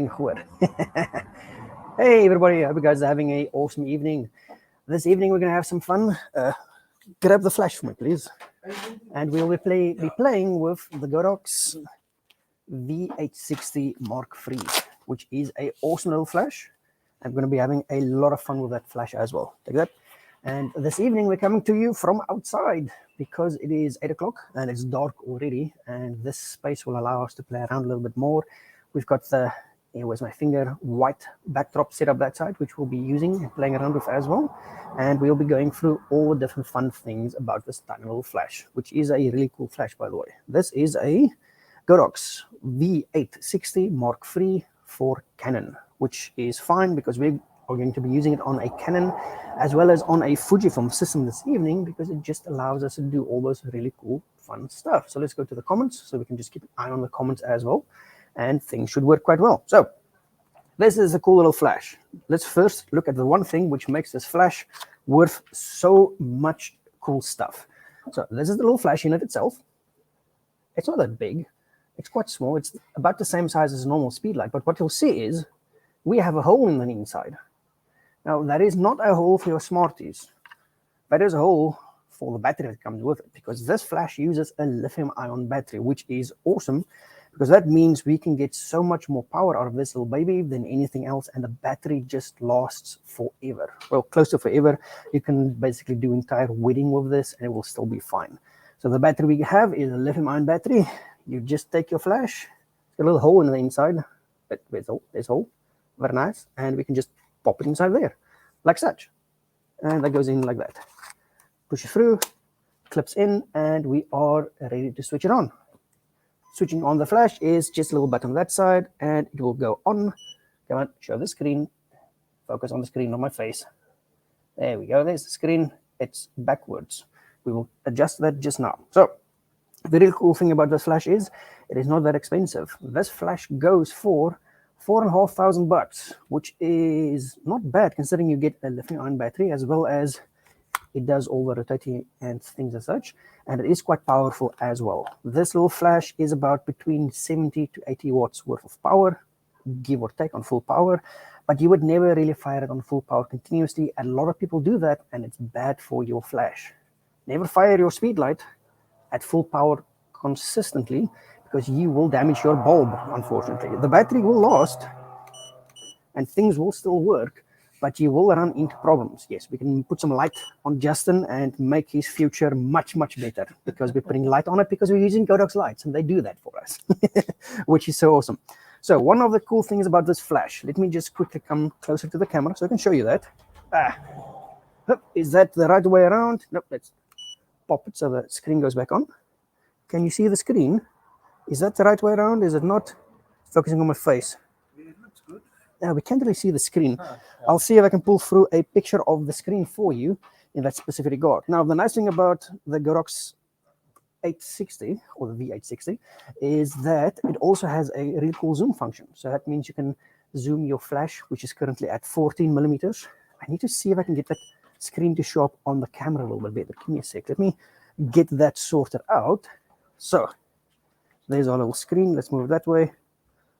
gehoor. Hey everybody, I hope you guys are having an awesome evening. This evening we're going to have some fun. Grab the flash for me, please. And we'll be playing with the Godox V860 Mark III, which is an awesome little flash. I'm going to be having a lot of fun with that flash as well. Take that. And this evening we're coming to you from outside because it is 8 o'clock and it's dark already, and this space will allow us to play around a little bit more. We've got the, where's my finger, white backdrop set up that side, which we'll be using and playing around with as well. And we'll be going through all the different fun things about this tiny little flash, which is a really cool flash, by the way. This is a Godox V860 Mark III for Canon, which is fine because we are going to be using it on a Canon as well as on a Fujifilm system this evening, because it just allows us to do all those really cool, fun stuff. So let's go to the comments so we can just keep an eye on the comments as well. And things should work quite well. So this is a cool little flash. Let's first look at the one thing which makes this flash worth so much cool stuff. So this is the little flash unit itself. It's not that big. It's quite small. It's about the same size as a normal speed light. But what you'll see is we have a hole in the inside. Now, that is not a hole for your Smarties. That is a hole for the battery that comes with it, because this flash uses a lithium-ion battery, which is awesome, because that means we can get so much more power out of this little baby than anything else, and the battery just lasts forever. Well, close to forever. You can basically do entire wedding with this, and it will still be fine. So the battery we have is a lithium-ion battery. You just take your flash, a little hole in the inside, but there's a hole, very nice, and we can just pop it inside there, like such. And that goes in like that. Push it through, clips in, and we are ready to switch it on. Switching on the flash is just a little button on that side, and it will go on. Come on, show the screen. Focus on the screen, on my face. There we go, there's the screen. It's backwards. We will adjust that just now. So, the real cool thing about this flash is it is not that expensive. This flash goes for $4,500, which is not bad considering you get a lithium-ion battery, as well as it does all the rotating and things as such, and it is quite powerful as well. This little flash is about between 70 to 80 watts worth of power, give or take on full power, but you would never really fire it on full power continuously. A lot of people do that, and it's bad for your flash. Never fire your speed light at full power consistently, because you will damage your bulb, unfortunately. The battery will last and things will still work, but you will run into problems. Yes, we can put some light on Justin and make his future much, much better, because we're putting light on it because we're using Godox lights, and they do that for us, which is so awesome. So one of the cool things about this flash, let me just quickly come closer to the camera so I can show you that. Is that the right way around? Nope, let's pop it so the screen goes back on. Can you see the screen? Is that the right way around? Is it not? Focusing on my face. It looks good. Now we can't really see the screen. Yeah. I'll see if I can pull through a picture of the screen for you in that specific regard. Now, the nice thing about the Godox 860 or the V860 is that it also has a really cool zoom function. So that means you can zoom your flash, which is currently at 14 millimeters. I need to see if I can get that screen to show up on the camera a little bit better. Give me a sec. Let me get that sorted out. So there's our little screen. Let's move that way.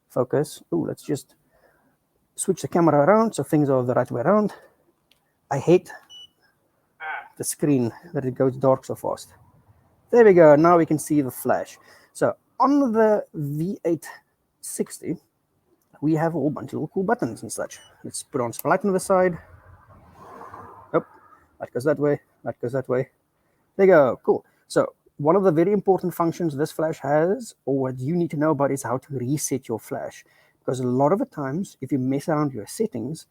Focus. Oh, let's just switch the camera around so things are the right way around. I hate the screen that it goes dark so fast. There we go. Now we can see the flash. So on the V860, we have a whole bunch of little cool buttons and such. Let's put on some light on the side. Oh, that goes that way. That goes that way. There you go. Cool. So one of the very important functions this flash has, or what you need to know about, is how to reset your flash. Because a lot of the times, if you mess around your settings,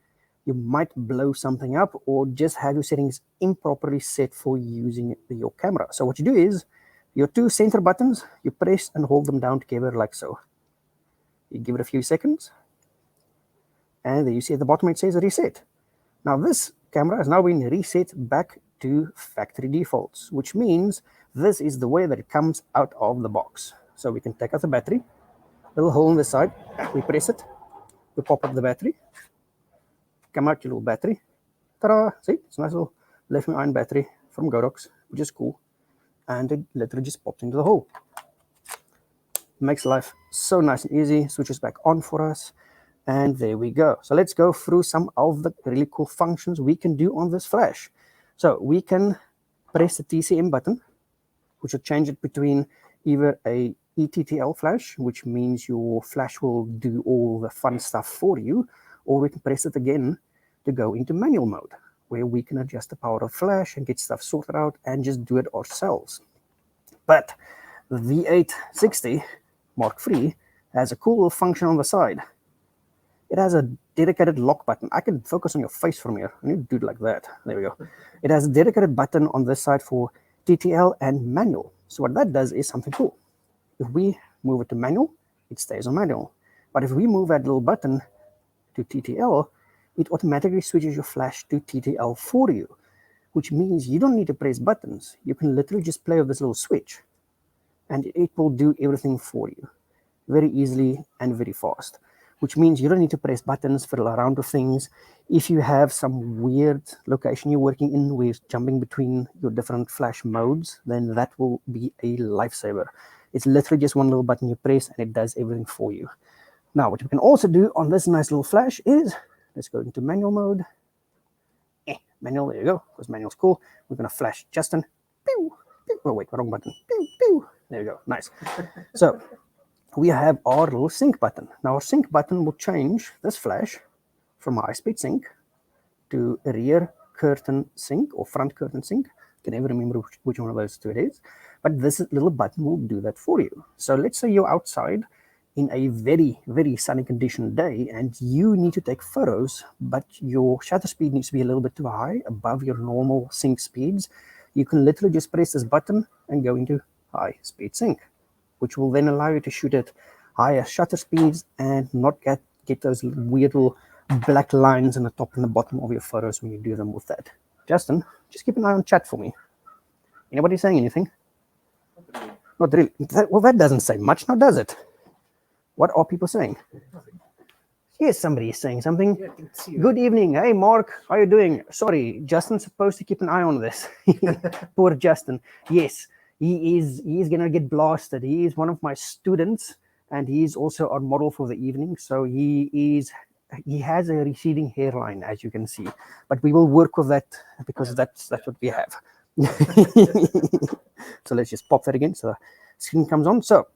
you might blow something up or just have your settings improperly set for using your camera. So what you do is, your two center buttons, you press and hold them down together like so. You give it a few seconds, and then you see at the bottom it says reset. Now this camera has now been reset back to factory defaults, which means this is the way that it comes out of the box. So we can take out the battery, little hole on the side, we press it, we pop up the battery, come out your little battery, ta-da, see, it's a nice little lithium-ion battery from Godox, which is cool, and it literally just pops into the hole. Makes life so nice and easy, switches back on for us, And there we go. So let's go through some of the really cool functions we can do on this flash. So we can press the TCM button, which will change it between either a ETTL flash, which means your flash will do all the fun stuff for you, or we can press it again to go into manual mode, where we can adjust the power of flash and get stuff sorted out and just do it ourselves. But the V860 Mark III has a cool little function on the side. It has a dedicated lock button. I can focus on your face from here. I need to do it like that. There we go. It has a dedicated button on this side for TTL and manual. So what that does is something cool. If we move it to manual, it stays on manual. But if we move that little button to TTL, it automatically switches your flash to TTL for you, which means you don't need to press buttons. You can literally just play with this little switch, and it will do everything for you very easily and very fast, which means you don't need to press buttons, fiddle around with things. If you have some weird location you're working in where you're jumping between your different flash modes, then that will be a lifesaver. It's literally just one little button you press and it does everything for you. Now, what you can also do on this nice little flash is, let's go into manual mode. Manual, there you go, because manual's cool. We're going to flash Justin. Pew, pew. Oh, wait, wrong button. Pew, pew. There you go, nice. So we have our little sync button. Now our sync button will change this flash from high speed sync to rear curtain sync or front curtain sync. I can never remember which one of those two it is, but this little button will do that for you. So let's say you're outside in a very, very sunny condition day and you need to take photos, but your shutter speed needs to be a little bit too high, above your normal sync speeds. You can literally just press this button and go into high speed sync, which will then allow you to shoot at higher shutter speeds and not get those weird little black lines in the top and the bottom of your photos when you do them with that. Justin, just keep an eye on chat for me. Anybody saying anything? Not really. Well, that doesn't say much now, does it? What are people saying? Yes, somebody is saying something. Yeah, good evening. Hey, Mark, how are you doing? Sorry, Justin's supposed to keep an eye on this. Poor Justin. Yes, he is going to get blasted. He is one of my students, and he is also our model for the evening. So he has a receding hairline, as you can see. But we will work with that because that's what we have. So let's just pop that again so the screen comes on. So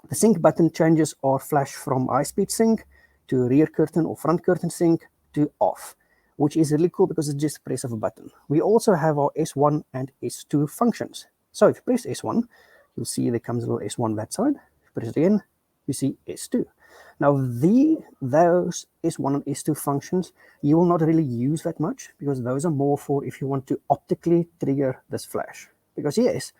the sync button changes our flash from high speed sync to rear curtain or front curtain sync to off, which is really cool because it's just a press of a button. We also have our S1 and S2 functions. So if you press S1, you'll see there comes a little S1 that side. If you press it again, you see S2. Now those S1 and S2 functions, you will not really use that much because those are more for if you want to optically trigger this flash. Because yes,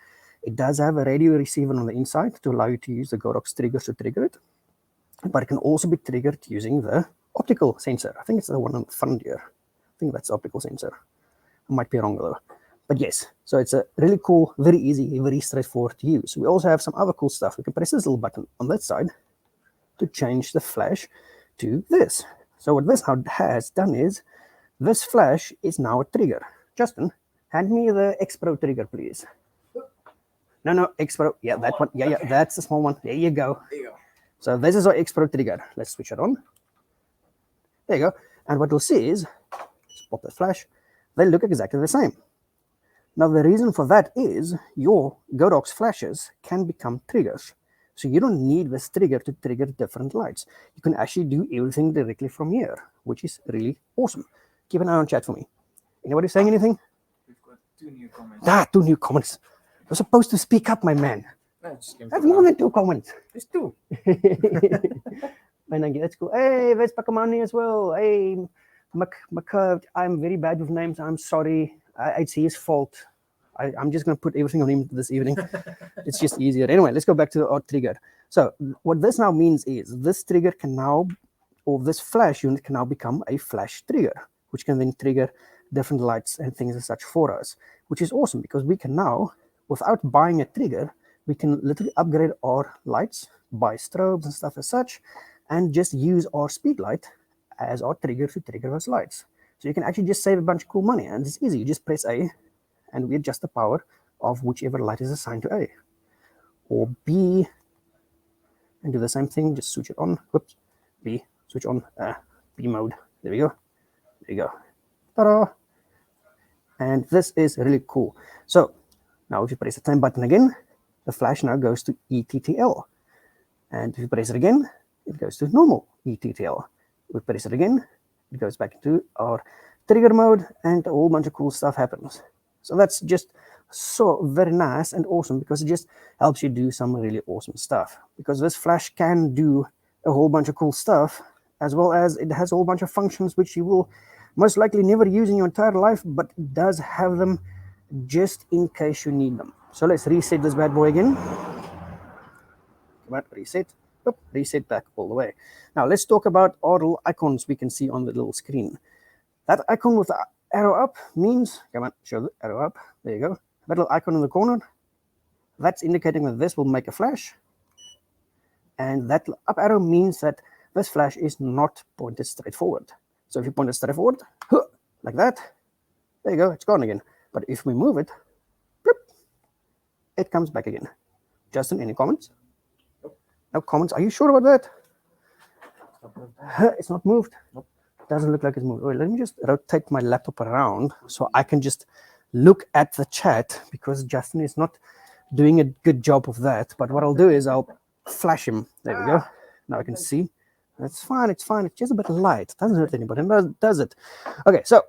it does have a radio receiver on the inside to allow you to use the Godox triggers to trigger it, but it can also be triggered using the optical sensor. I think it's the one on the front here. I think that's the optical sensor. I might be wrong though. But yes, so it's a really cool, very easy, very straightforward to use. We also have some other cool stuff. We can press this little button on that side to change the flash to this. So what this now has done is, this flash is now a trigger. Justin, hand me the X Pro trigger, please. No, X Pro. Yeah, that one. Yeah, that's the small one. There you go. There you go. So this is our X Pro trigger. Let's switch it on. There you go. And what we'll see is, let's pop the flash, they look exactly the same. Now the reason for that is your Godox flashes can become triggers. So you don't need this trigger to trigger different lights. You can actually do everything directly from here, which is really awesome. Keep an eye on chat for me. Anybody saying anything? We've got 2 new comments. 2 new comments. You're supposed to speak up, my man. No, Have more than 2 comments. There's 2. That's cool. Hey, Ves Pakamani as well. Hey, McCurved. I'm very bad with names. I'm sorry. It's his fault. I'm just going to put everything on him this evening. It's just easier. Anyway, let's go back to our trigger. So what this now means is this trigger can now, or this flash unit can now become a flash trigger, which can then trigger different lights and things as such for us, which is awesome because we can now, without buying a trigger, we can literally upgrade our lights, buy strobes and stuff as such, and just use our speed light as our trigger to trigger those lights. So you can actually just save a bunch of cool money, and it's easy. You just press A, and we adjust the power of whichever light is assigned to A. Or B, and do the same thing, just switch it on, whoops, B, switch on B mode. There we go. There you go. Ta-da! And this is really cool. So now if you press the same button again, the flash now goes to ETTL. And if you press it again, it goes to normal ETTL. We press it again, it goes back into our trigger mode, and a whole bunch of cool stuff happens. So that's just so very nice and awesome, because it just helps you do some really awesome stuff. Because this flash can do a whole bunch of cool stuff, as well as it has a whole bunch of functions which you will most likely never use in your entire life, but it does have them just in case you need them. So let's reset this bad boy again. Come on, reset. Oop, reset back all the way. Now let's talk about our little icons we can see on the little screen. That icon with the arrow up means, come on, show the arrow up. There you go. That little icon in the corner, that's indicating that this will make a flash. And that up arrow means that this flash is not pointed straight forward. So if you point it straight forward, like that, there you go, it's gone again. But if we move it, it comes back again. Justin, any comments? Nope. No comments. Are you sure about that? It's not moved. Nope. Doesn't look like it's moved. Wait, let me just rotate my laptop around so I can just look at the chat, because Justin is not doing a good job of that. But what I'll do is I'll flash him. There we go. Now I can see. That's fine. It's fine. It's just a bit of light. It doesn't hurt anybody, does it? Okay, so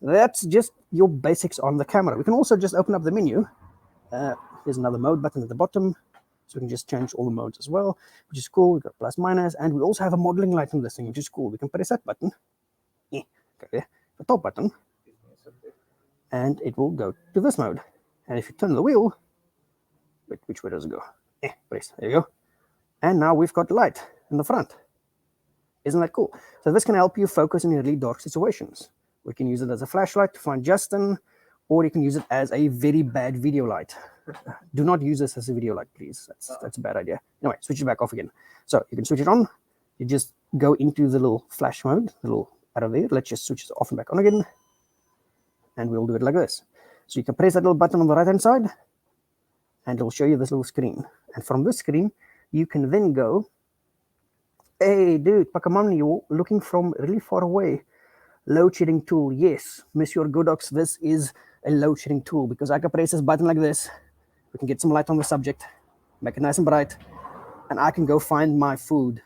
that's just your basics on the camera. We can also just open up the menu. There's another mode button at the bottom, so we can just change all the modes as well, which is cool. We've got plus, minus, and we also have a modeling light on this thing, which is cool. We can press that button, okay, the top button, and it will go to this mode. And if you turn the wheel, wait, which way does it go? Press, there you go. And now we've got light in the front. Isn't that cool? So this can help you focus in really dark situations. We can use it as a flashlight to find Justin, or you can use it as a very bad video light. Do not use this as a video light, please. That's a bad idea. Anyway, switch it back off again. So you can switch it on. You just go into the little flash mode, the little arrow there. Let's just switch it off and back on again. And we'll do it like this. So you can press that little button on the right-hand side, and it'll show you this little screen. And from this screen, you can then go, hey, dude, Pokemon, you're looking from really far away. Load shedding tool, yes, Monsieur Godox, this is a load shedding tool, because I can press this button like this. We can get some light on the subject, make it nice and bright, and I can go find my food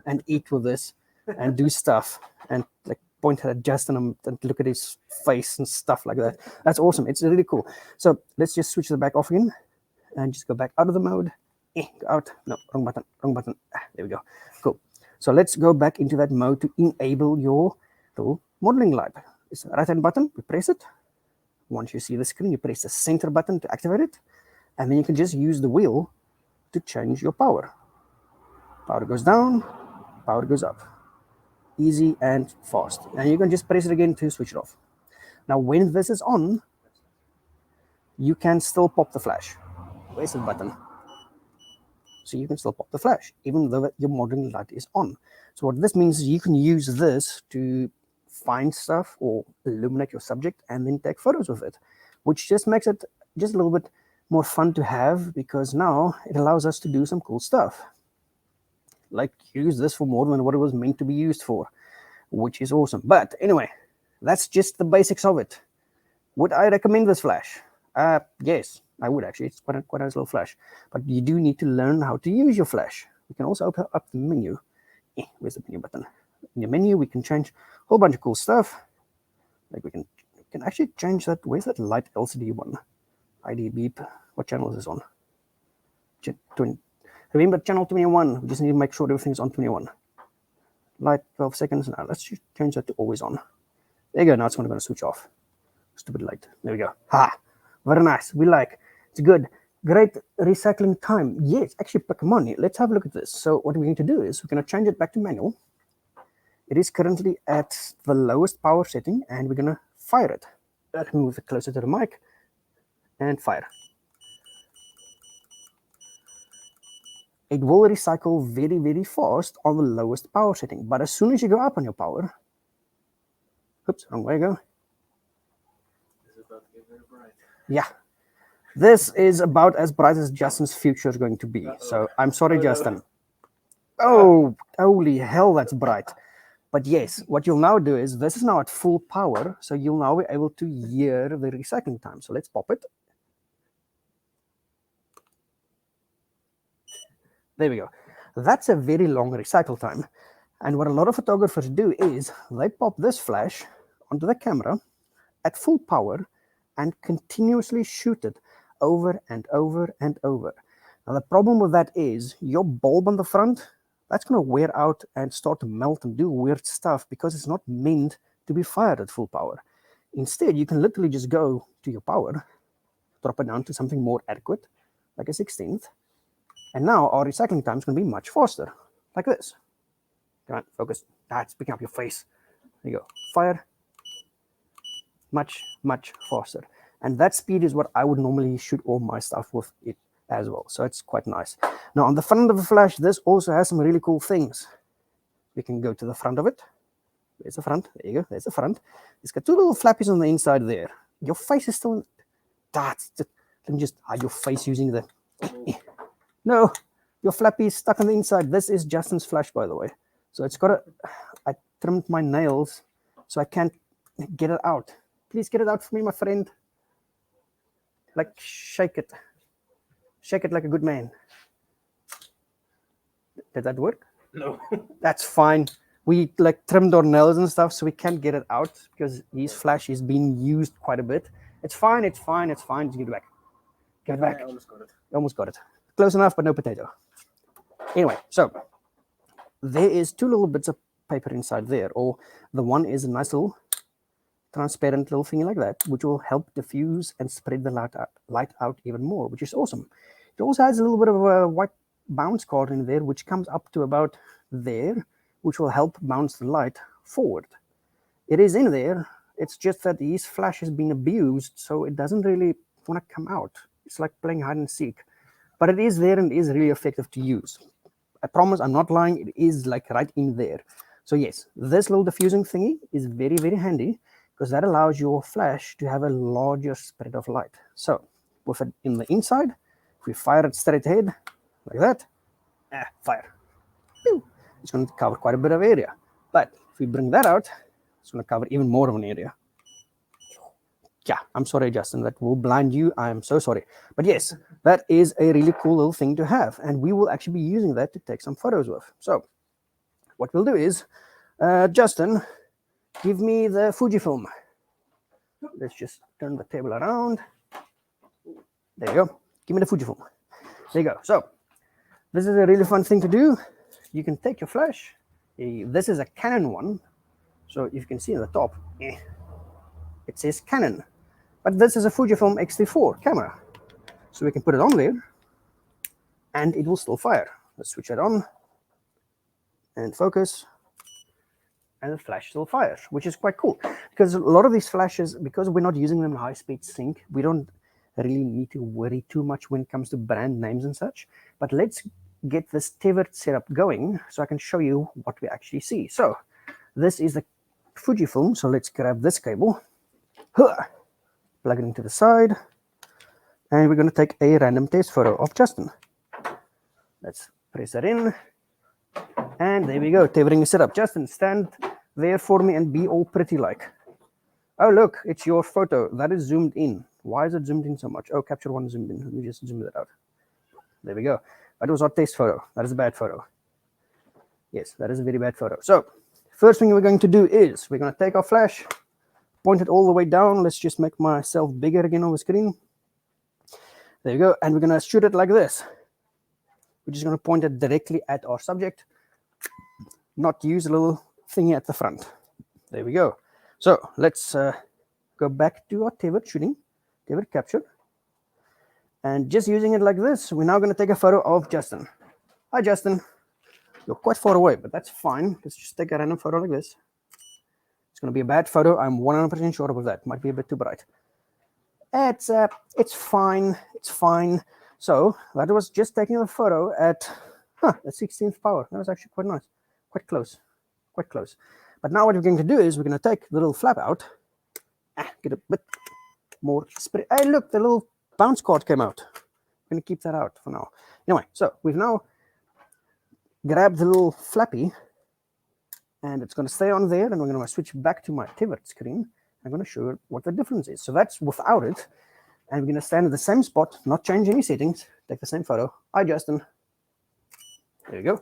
and eat with this and do stuff and like point at Justin and look at his face and stuff like that. That's awesome. It's really cool. So let's just switch the back off again and just go back out of the mode. Go out. No, wrong button. Wrong button. There we go. Cool. So let's go back into that mode to enable your little modeling light. It's the right-hand button. We press it. Once you see the screen, you press the center button to activate it. And then you can just use the wheel to change your power. Power goes down, power goes up. Easy and fast. And you can just press it again to switch it off. Now, when this is on, you can still pop the flash. Where's the button? So you can still pop the flash, even though your modeling light is on. So what this means is you can use this to find stuff or illuminate your subject and then take photos with it, which just makes it just a little bit more fun to have, because now it allows us to do some cool stuff. Like use this for more than what it was meant to be used for, which is awesome. But anyway, that's just the basics of it. Would I recommend this flash? Yes, I would actually. It's quite a nice little flash. But you do need to learn how to use your flash. We can also open up the menu. Where's the menu button? In the menu, we can change a whole bunch of cool stuff. Like we can actually change that. Where's that light LCD one? ID beep. What channel is this on? Remember channel 21. We just need to make sure everything's on 21. Light 12 seconds. Now let's just change that to always on. There you go. Now it's going to switch off. Stupid light. There we go. Ha! Very nice. We like. It's good. Great recycling time. Yes, actually, Pokemon. Let's have a look at this. So what we're going to do is we're going to change it back to manual. It is currently at the lowest power setting, and we're going to fire it. Let me move it closer to the mic and fire. It will recycle very, very fast on the lowest power setting. But as soon as you go up on your power, oops, wrong way to go. This is about to get very bright. Yeah. This is about as bright as Justin's future is going to be. So I'm sorry, Justin. Oh, holy hell, that's bright. But yes, what you'll now do is this is now at full power, so you'll now be able to hear the recycling time. So let's pop it. There we go. That's a very long recycle time. And what a lot of photographers do is they pop this flash onto the camera at full power and continuously shoot it over and over and over. Now the problem with that is your bulb on the front, that's going to wear out and start to melt and do weird stuff because it's not meant to be fired at full power. Instead, you can literally just go to your power, drop it down to something more adequate, like a 16th, and now our recycling time is going to be much faster, like this. Come on, focus. It's picking up your face. There you go. Fire. Much, much faster. And that speed is what I would normally shoot all my stuff with it as well. So it's quite nice. Now on the front of the flash, this also has some really cool things. We can go to the front of it. There's the front. There you go. There's the front. It's got two little flappies on the inside there. Your face is still... Let me just hide your face using the... No, your flappy is stuck on the inside. This is Justin's flash, by the way. So it's got a... I trimmed my nails so I can't get it out. Please get it out for me, my friend. Like, shake it. Shake it like a good man. Did that work? No. That's fine. We like trimmed our nails and stuff, so we can't get it out because his flash is being used quite a bit. It's fine, it's fine, it's fine. Just give it back. Give it back. I almost got it. Almost got it. Close enough, but no potato. Anyway, so there is two little bits of paper inside there, or the one is a nice little transparent little thing like that, which will help diffuse and spread the light out even more, which is awesome. It also has a little bit of a white bounce card in there, which comes up to about there, which will help bounce the light forward. It is in there. It's just that his flash has been abused, so it doesn't really want to come out. It's like playing hide and seek. But it is there and it is really effective to use. I promise I'm not lying. It is like right in there. So yes, this little diffusing thingy is very, very handy because that allows your flash to have a larger spread of light. So with it in the inside, if we fire it straight ahead, like that, fire. Pew. It's going to cover quite a bit of area. But if we bring that out, it's going to cover even more of an area. Yeah, I'm sorry, Justin, that will blind you. I am so sorry. But yes, that is a really cool little thing to have. And we will actually be using that to take some photos with. So what we'll do is, Justin, give me the Fujifilm. Let's just turn the table around. There you go. Give me the Fujifilm. There you go. So this is a really fun thing to do. You can take your flash. This is a Canon one. So you can see on the top, it says Canon. But this is a Fujifilm X-T4 camera. So we can put it on there and it will still fire. Let's switch it on and focus. And the flash still fires, which is quite cool. Because a lot of these flashes, because we're not using them in high-speed sync, we don't really need to worry too much when it comes to brand names and such. But let's get this tethered setup going so I can show you what we actually see. So this is the Fujifilm. So let's grab this cable, plug it into the side, and we're going to take a random test photo of Justin. Let's press that in. And there we go, tethering is set up. Justin, stand there for me and be all pretty like. Oh, look, it's your photo. That is zoomed in. Why is it zoomed in so much? Oh, capture one zoomed in. Let me just zoom that out. There we go. That was our test photo. That is a bad photo. Yes, that is a very bad photo. So, first thing we're going to do is we're going to take our flash, point it all the way down. Let's just make myself bigger again on the screen. There you go. And we're going to shoot it like this. We're just going to point it directly at our subject, not use a little thingy at the front. There we go. So let's go back to our tethered shooting, tethered capture. And just using it like this, we're now going to take a photo of Justin. Hi, Justin. You're quite far away, but that's fine. Let's just take a random photo like this. It's going to be a bad photo. I'm 100% sure about that. Might be a bit too bright. It's fine. It's fine. So that was just taking a photo at the 16th power. That was actually quite nice. Quite close. Quite close. But now what we're going to do is we're going to take the little flap out. Get a bit more spray. Hey, look, the little bounce card came out. I'm going to keep that out for now. Anyway, so we've now grabbed the little flappy and it's going to stay on there, and we're going to switch back to my pivot screen. I'm going to show you what the difference is. So that's without it, and we're going to stand at the same spot, not change any settings, take the same photo. Hi, Justin. There you go.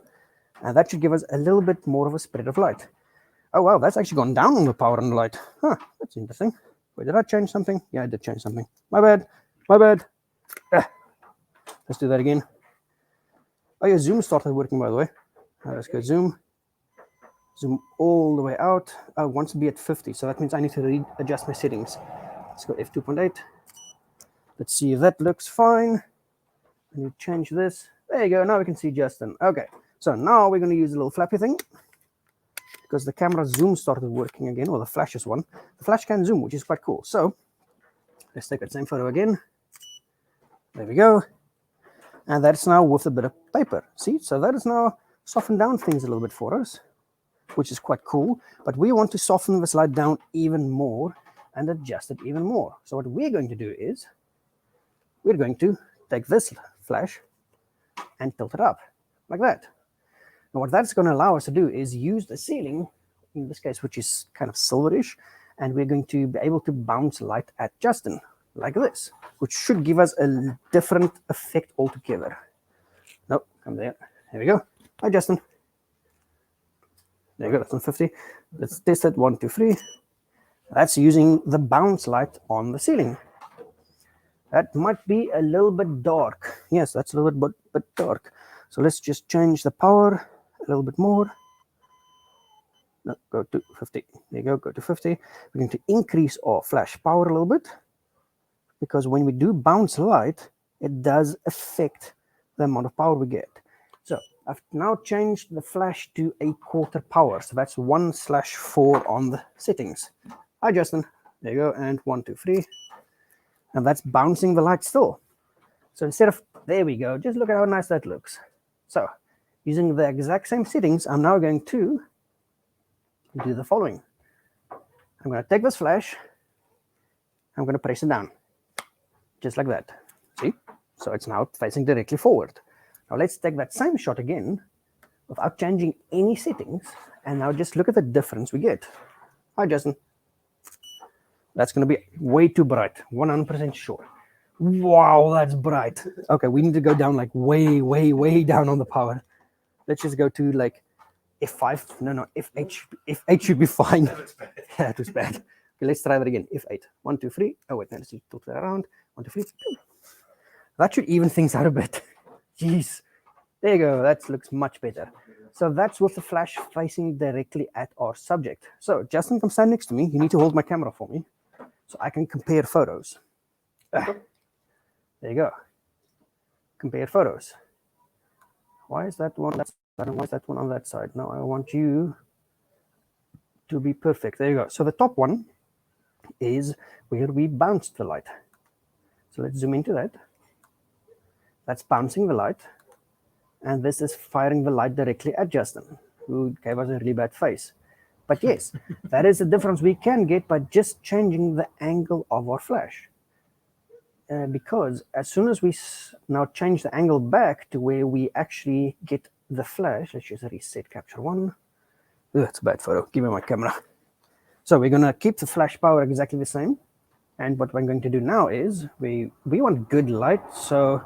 And that should give us a little bit more of a spread of light. Oh, wow, that's actually gone down on the power and the light. Huh, that's interesting. Wait, did I change something? Yeah, I did change something. My bad. My bad. Let's do that again. Oh, yeah, zoom started working, by the way. Let's go zoom. Zoom all the way out. I want to be at 50, so that means I need to readjust my settings. Let's go f2.8. Let's see if that looks fine. I need to change this. There you go. Now we can see Justin. Okay, so now we're going to use a little flappy thing because the camera zoom started working again, or the flashes one. The flash can zoom, which is quite cool. So let's take that same photo again. There we go. And that's now with a bit of paper. See, so that is now softened down things a little bit for us, which is quite cool. But we want to soften the slide down even more and adjust it even more. So what we're going to do is we're going to take this flash and tilt it up like that. Now what that's going to allow us to do is use the ceiling, in this case, which is kind of silverish, and we're going to be able to bounce light at Justin like this, which should give us a different effect altogether. Nope, come there. There we go. Hi, Justin. There you go, that's on 50. Let's test it. 1, 2, 3. That's using the bounce light on the ceiling. That might be a little bit dark. Yes, that's a little bit dark. So let's just change the power a little bit more. No, go to 50. There you go, go to 50. We're going to increase our flash power a little bit, because when we do bounce light, it does affect the amount of power we get. So I've now changed the flash to a quarter power. So that's 1/4 on the settings. Hi, Justin. There you go. And 1, 2, 3. And that's bouncing the light still. So instead of, there we go. Just look at how nice that looks. So using the exact same settings, I'm now going to do the following. I'm going to take this flash. I'm going to press it down. Just like that. See? So it's now facing directly forward. Now let's take that same shot again without changing any settings, and now just look at the difference we get. Hi, Justin. That's going to be way too bright, 100% sure. Wow, that's bright. Okay, we need to go down like way, way, way down on the power. Let's just go to like F5. No, F8. F8 should be fine. Yeah, it was bad. Okay, let's try that again. F8. 1, 2, 3. Oh, wait, let's tilt that around. 1, 2, 3. That should even things out a bit. Jeez. There you go. That looks much better. So that's with the flash facing directly at our subject. So Justin, come stand next to me. You need to hold my camera for me so I can compare photos. There you go. Compare photos. Why is that one? Why is that one on that side? No, I want you to be perfect. There you go. So the top one is where we bounced the light. So let's zoom into that. That's bouncing the light. And this is firing the light directly at Justin, who gave us a really bad face. But yes, that is the difference we can get by just changing the angle of our flash. Because as soon as we now change the angle back to where we actually get the flash, let's just reset capture one. Ugh, it's a bad photo. Give me my camera. So we're going to keep the flash power exactly the same. And what we're going to do now is we want good light. So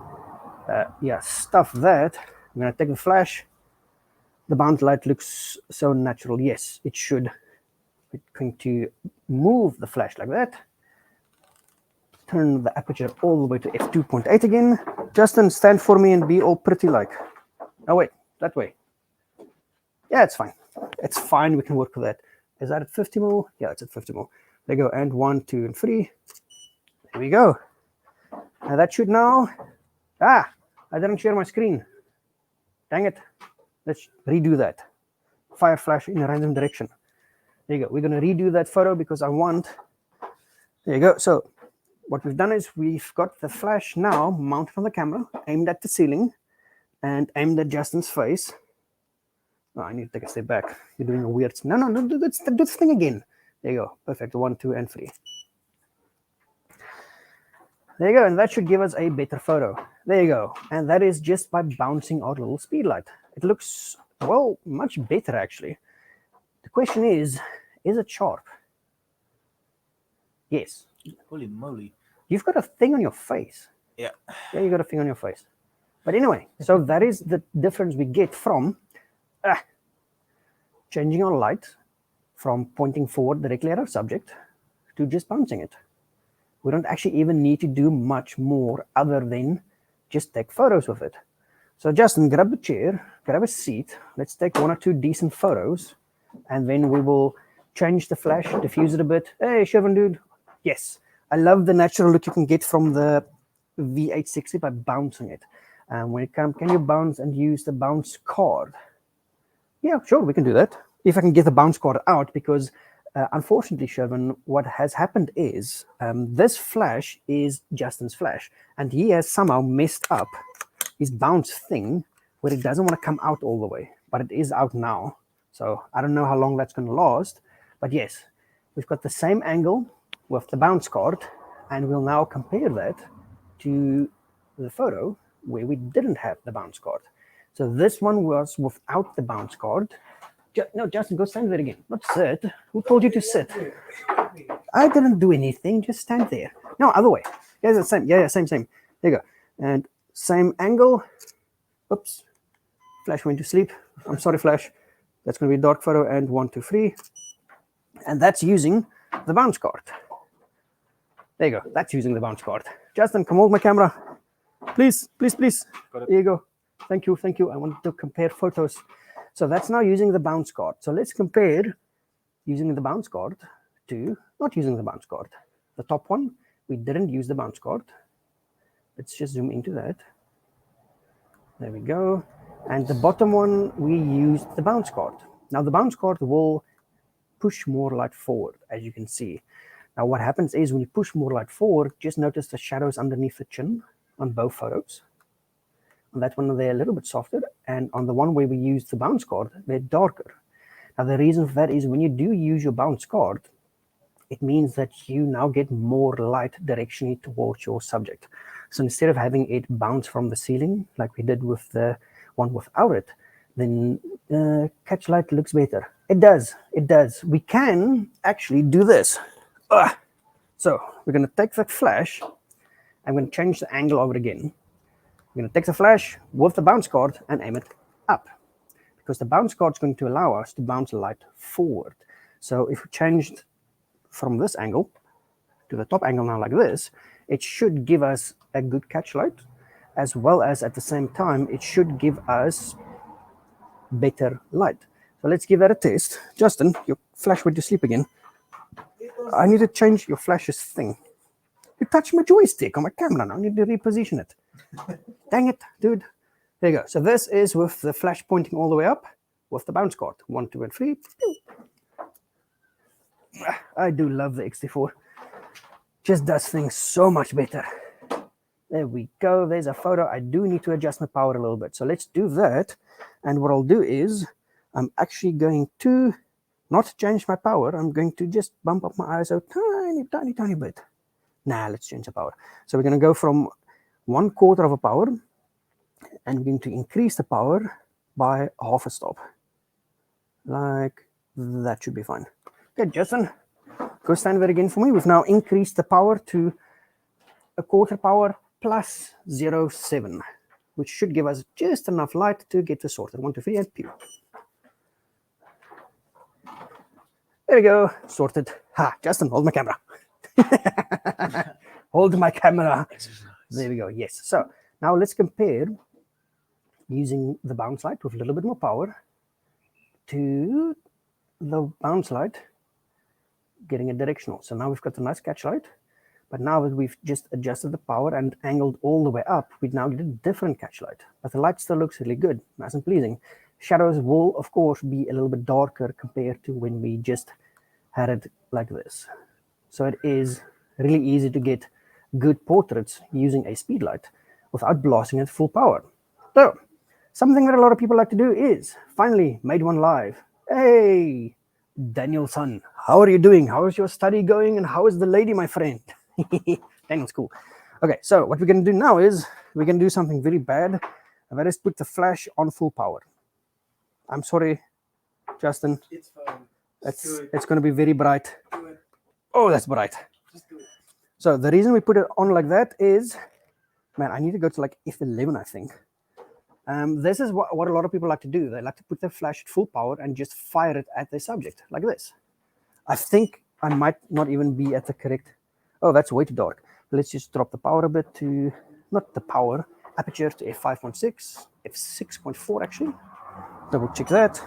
yeah, stuff that. I'm going to take the flash. The bounce light looks so natural. Yes, it should. We're going to move the flash like that. Turn the aperture all the way to f2.8 again. Justin, stand for me and be all pretty like. Oh, wait, that way. Yeah, it's fine. It's fine. We can work with that. Is that at 50 mil? Yeah, it's at 50 mil. There you go. And 1, 2, and 3. There we go. And that should now. Ah, I didn't share my screen. Dang it. Let's redo that. Fire flash in a random direction. There you go. We're going to redo that photo because I want. There you go. So what we've done is we've got the flash now mounted on the camera, aimed at the ceiling, and aimed at Justin's face. Oh, I need to take a step back. You're doing a weird. No, do this thing again. There you go. Perfect. 1, 2, and 3. There you go, and that should give us a better photo. There you go, and that is just by bouncing our little speed light. It looks, well, much better actually. The question is it sharp? Yes. Holy moly. You've got a thing on your face. Yeah. Yeah, you got a thing on your face. But anyway, so that is the difference we get from changing our light from pointing forward directly at our subject to just bouncing it. We don't actually even need to do much more other than just take photos with it. So Justin, grab a chair, grab a seat. Let's take 1 or 2 decent photos, and then we will change the flash, diffuse it a bit. Hey, Chevron dude. Yes, I love the natural look you can get from the V860 by bouncing it. When it comes, can you bounce and use the bounce card? Yeah, sure, we can do that. If I can get the bounce card out, because unfortunately, Shervin, what has happened is this flash is Justin's flash, and he has somehow messed up his bounce thing where it doesn't want to come out all the way, but it is out now. So I don't know how long that's going to last, but yes, we've got the same angle with the bounce card, and we'll now compare that to the photo where we didn't have the bounce card. So this one was without the bounce card. No, Justin, go stand there again. Not sit. Who told you to sit? I didn't do anything. Just stand there. No, other way. Yeah, the same. Yeah, same. There you go. And same angle. Oops. Flash went to sleep. I'm sorry, Flash. That's going to be a dark photo. And 1, 2, 3. And that's using the bounce card. There you go. That's using the bounce card. Justin, come hold my camera. Please. There you go. Thank you. I want to compare photos. So that's now using the bounce card. So let's compare using the bounce card to not using the bounce card. The top one, we didn't use the bounce card. Let's just zoom into that. There we go. And the bottom one, we used the bounce card. Now the bounce card will push more light forward, as you can see. Now what happens is when you push more light forward, just notice the shadows underneath the chin on both photos. On that one, they're a little bit softer, and on the one where we used the bounce card, they're darker. Now, the reason for that is when you do use your bounce card, it means that you now get more light directionally towards your subject. So instead of having it bounce from the ceiling, like we did with the one without it, then catch light looks better. It does. We can actually do this. So we're going to take the flash. I'm going to change the angle of it again. I'm going to take the flash with the bounce card and aim it up, because the bounce card is going to allow us to bounce light forward. So if we changed from this angle to the top angle now like this, it should give us a good catch light, as well as at the same time, it should give us better light. So let's give that a test. Justin, your flash went to sleep again. I need to change your flash's thing. You touched my joystick on my camera now. I need to reposition it. Dang it, dude. There you go. So this is with the flash pointing all the way up with the bounce card. 1, 2, and 3. I do love the X-T4. Just does things so much better. There we go. There's a photo. I do need to adjust my power a little bit. So let's do that. And what I'll do is I'm actually going to not change my power. I'm going to just bump up my ISO tiny bit. Nah, let's change the power. So we're going to go from 1/4 of a power, and we're going to increase the power by half a stop. Like that should be fine. Okay, Justin, go stand there again for me. We've now increased the power to 1/4 power plus 0.7, which should give us just enough light to get this sorted. 1, 2, 3, and pew. There we go, sorted. Ha, Justin, hold my camera. Hold my camera. There we go, yes. So now let's compare using the bounce light with a little bit more power to the bounce light getting a directional. So now we've got a nice catch light, but now that we've just adjusted the power and angled all the way up, we now get a different catch light, but the light still looks really good, nice and pleasing. Shadows will, of course, be a little bit darker compared to when we just had it like this. So it is really easy to get good portraits using a speed light without blasting at full power. So something that a lot of people like to do is finally made one live. Hey, Danielson, how are you doing? How is your study going? And how is the lady, my friend? Daniel's cool. Okay, so what we're going to do now is we're going to do something very bad, and that is put the flash on full power. I'm sorry, Justin. It's fine. do it. It's going to be very bright. Do it. Oh, that's bright. Just do it. So the reason we put it on like that is, man, I need to go to like F11, I think. This is what a lot of people like to do. They like to put their flash at full power and just fire it at their subject, like this. I think I might not even be at the correct... Oh, that's way too dark. Let's just drop the power a bit to... Not the power, aperture to f5.6, f6.4 actually. Double check that.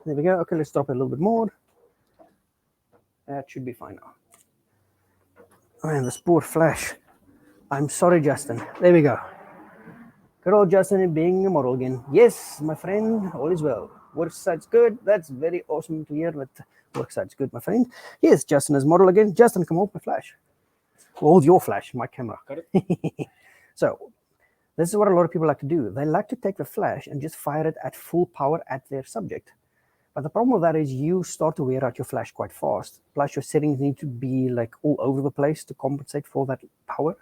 There we go. Okay, let's drop it a little bit more. That should be fine now. Oh, man, this poor flash. I'm sorry, Justin. There we go. Good old Justin being a model again. Yes, my friend, all is well. Work site's good. That's very awesome to hear that work site's good, my friend. Yes, Justin is model again. Justin, come hold my flash. Hold your flash, my camera. Got it? So, this is what a lot of people like to do. They like to take the flash and just fire it at full power at their subject. But the problem with that is you start to wear out your flash quite fast. Plus, your settings need to be like all over the place to compensate for that power.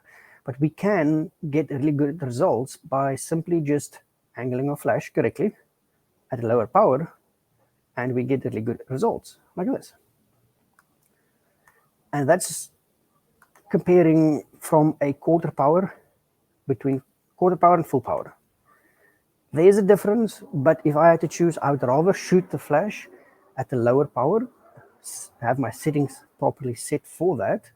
But we can get really good results by simply just angling our flash correctly at a lower power, and we get really good results like this. And that's comparing from a quarter power between quarter power and full power. There is a difference, but if I had to choose, I would rather shoot the flash at the lower power, have my settings properly set for that,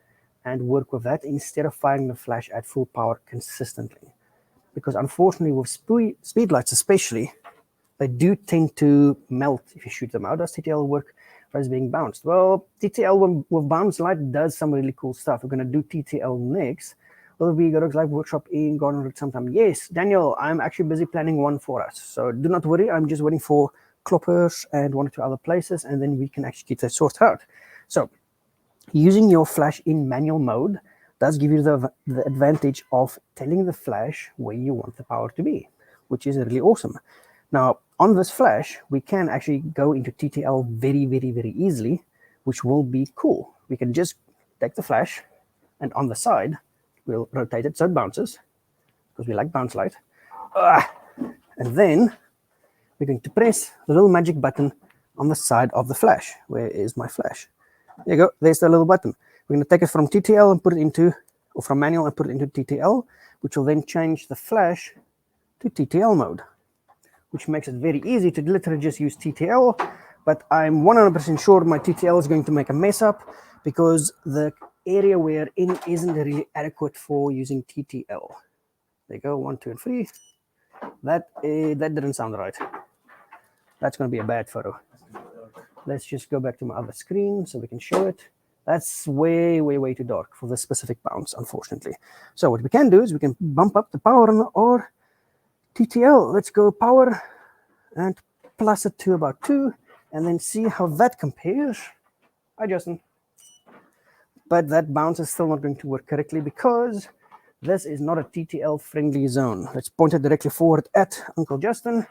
and work with that instead of firing the flash at full power consistently. Because unfortunately with speed lights especially, they do tend to melt if you shoot them. How does TTL work as being bounced? Well, TTL with bounce light does some really cool stuff. We're going to do TTL next. Will we go to live workshop in Garden Route sometime? Yes, Daniel, I'm actually busy planning one for us. So do not worry, I'm just waiting for Kloppers and one or two other places, and then we can actually get that sorted out. So using your flash in manual mode does give you the advantage of telling the flash where you want the power to be, which is really awesome. Now, on this flash, we can actually go into TTL very, very, very easily, which will be cool. We can just take the flash, and on the side, we'll rotate it so it bounces, because we like bounce light. And then we're going to press the little magic button on the side of the flash. Where is my flash? There you go. There's the little button. We're going to take it from TTL and put it into, or from manual and put it into TTL, which will then change the flash to TTL mode, which makes it very easy to literally just use TTL. But I'm 100% sure my TTL is going to make a mess up because the area we're in isn't really adequate for using TTL. There you go, 1, 2, and 3. That didn't sound right. That's going to be a bad photo. Let's just go back to my other screen so we can show it. That's way, way, way too dark for this specific bounce, unfortunately. So what we can do is we can bump up the power on our TTL. Let's go power and plus it to about 2 and then see how that compares. Hi, Justin. But that bounce is still not going to work correctly because this is not a TTL friendly zone. Let's point it directly forward at Uncle Justin.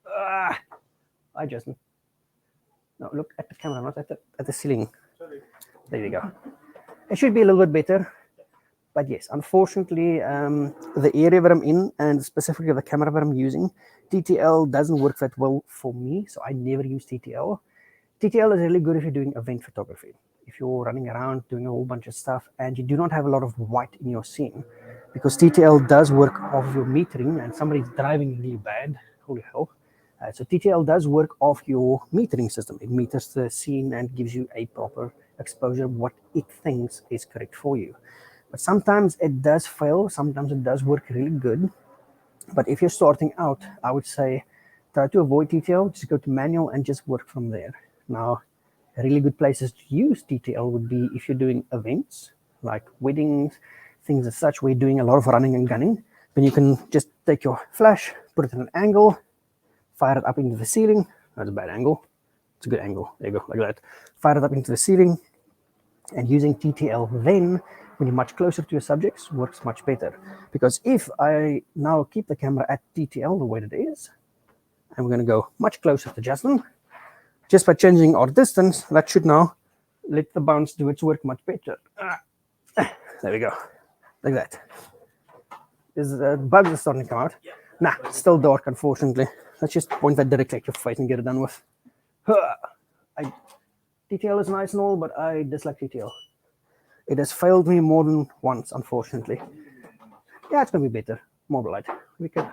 Hi, Justin. No, look at the camera, not at the ceiling. Sorry. There you go. It should be a little bit better. But yes, unfortunately, the area that I'm in, and specifically the camera that I'm using, TTL doesn't work that well for me, so I never use TTL. TTL is really good if you're doing event photography. If you're running around doing a whole bunch of stuff and you do not have a lot of white in your scene, because TTL does work off your metering, and somebody's driving really bad, holy hell. So TTL does work off your metering system. It meters the scene and gives you a proper exposure of what it thinks is correct for you. But sometimes it does fail, sometimes it does work really good. But if you're starting out, I would say try to avoid TTL, just go to manual and just work from there. Now, really good places to use TTL would be if you're doing events, like weddings, things as such, where you're doing a lot of running and gunning. Then you can just take your flash, put it at an angle, fire it up into the ceiling. That's a bad angle. It's a good angle. There you go, like that. Fire it up into the ceiling, and using TTL then, when you're much closer to your subjects, works much better. Because if I now keep the camera at TTL the way it is, and we're going to go much closer to Justin, just by changing our distance, that should now let the bounce do its work much better. There we go, like that. Is bugs are starting to come out? Yeah. Nah, it's still dark, unfortunately. Let's just point that directly at your face and get it done with. TTL is nice and all, but I dislike TTL. It has failed me more than once, unfortunately. Yeah, it's going to be better. More light. We could.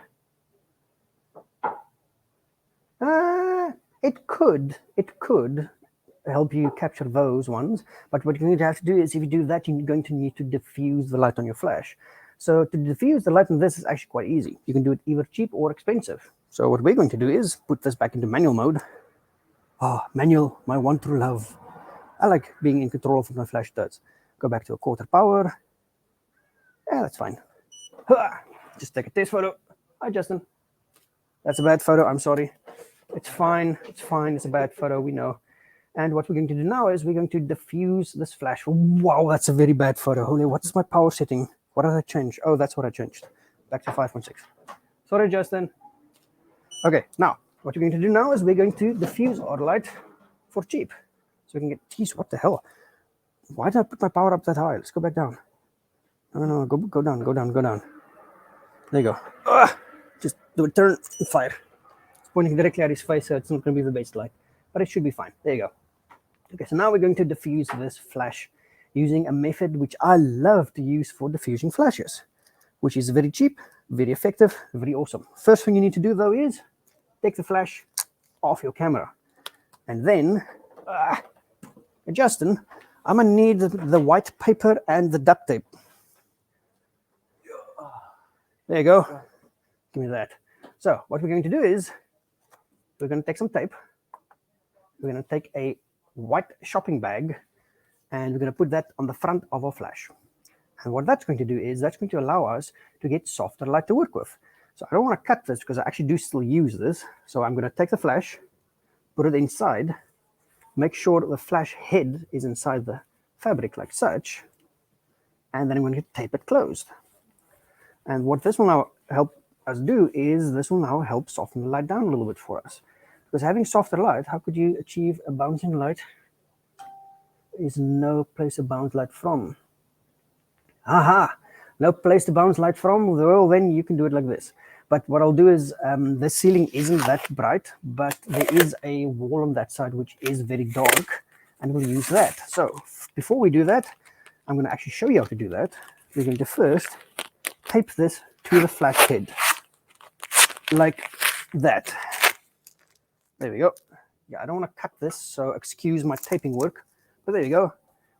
It could help you capture those ones, but what you're going to have to do is, if you do that, you're going to need to diffuse the light on your flash. So to diffuse the light on this is actually quite easy. You can do it either cheap or expensive. So what we're going to do is put this back into manual mode. Manual, my one true love. I like being in control of what my flash does. Go back to a quarter power. Yeah, that's fine. Just take a test photo. Hi, Justin. That's a bad photo. I'm sorry. It's fine. It's fine. It's a bad photo. We know. And what we're going to do now is we're going to diffuse this flash. Wow, that's a very bad photo. Holy, what's my power setting? What did I change? Oh, that's what I changed. Back to 5.6. Sorry, Justin. Okay, now, what we're going to do now is we're going to diffuse our light for cheap. So we can get, geez, what the hell? Why did I put my power up that high? Let's go back down. No, go down, go down, go down. There you go. Just do a turn and fire. It's pointing directly at his face, so it's not going to be the best light. But it should be fine. There you go. Okay, so now we're going to diffuse this flash using a method which I love to use for diffusing flashes, which is very cheap, very effective, very awesome. First thing you need to do, though, is take the flash off your camera. And then, Justin, I'm going to need the white paper and the duct tape. There you go. Give me that. So what we're going to do is we're going to take some tape. We're going to take a white shopping bag and we're going to put that on the front of our flash. And what that's going to do is that's going to allow us to get softer light to work with. So I don't want to cut this because I actually do still use this. So I'm going to take the flash, put it inside, make sure the flash head is inside the fabric like such, and then I'm going to tape it closed. And what this will now help us do is this will now help soften the light down a little bit for us. Because having softer light, how could you achieve a bouncing light? There is no place to bounce light from. Aha! No place to bounce light from. Well, then you can do it like this. But what I'll do is, the ceiling isn't that bright, but there is a wall on that side which is very dark, and we'll use that. So before we do that, I'm going to actually show you how to do that. We're going to first tape this to the flash head, like that. There we go. Yeah, I don't want to cut this, so excuse my taping work. But there you go.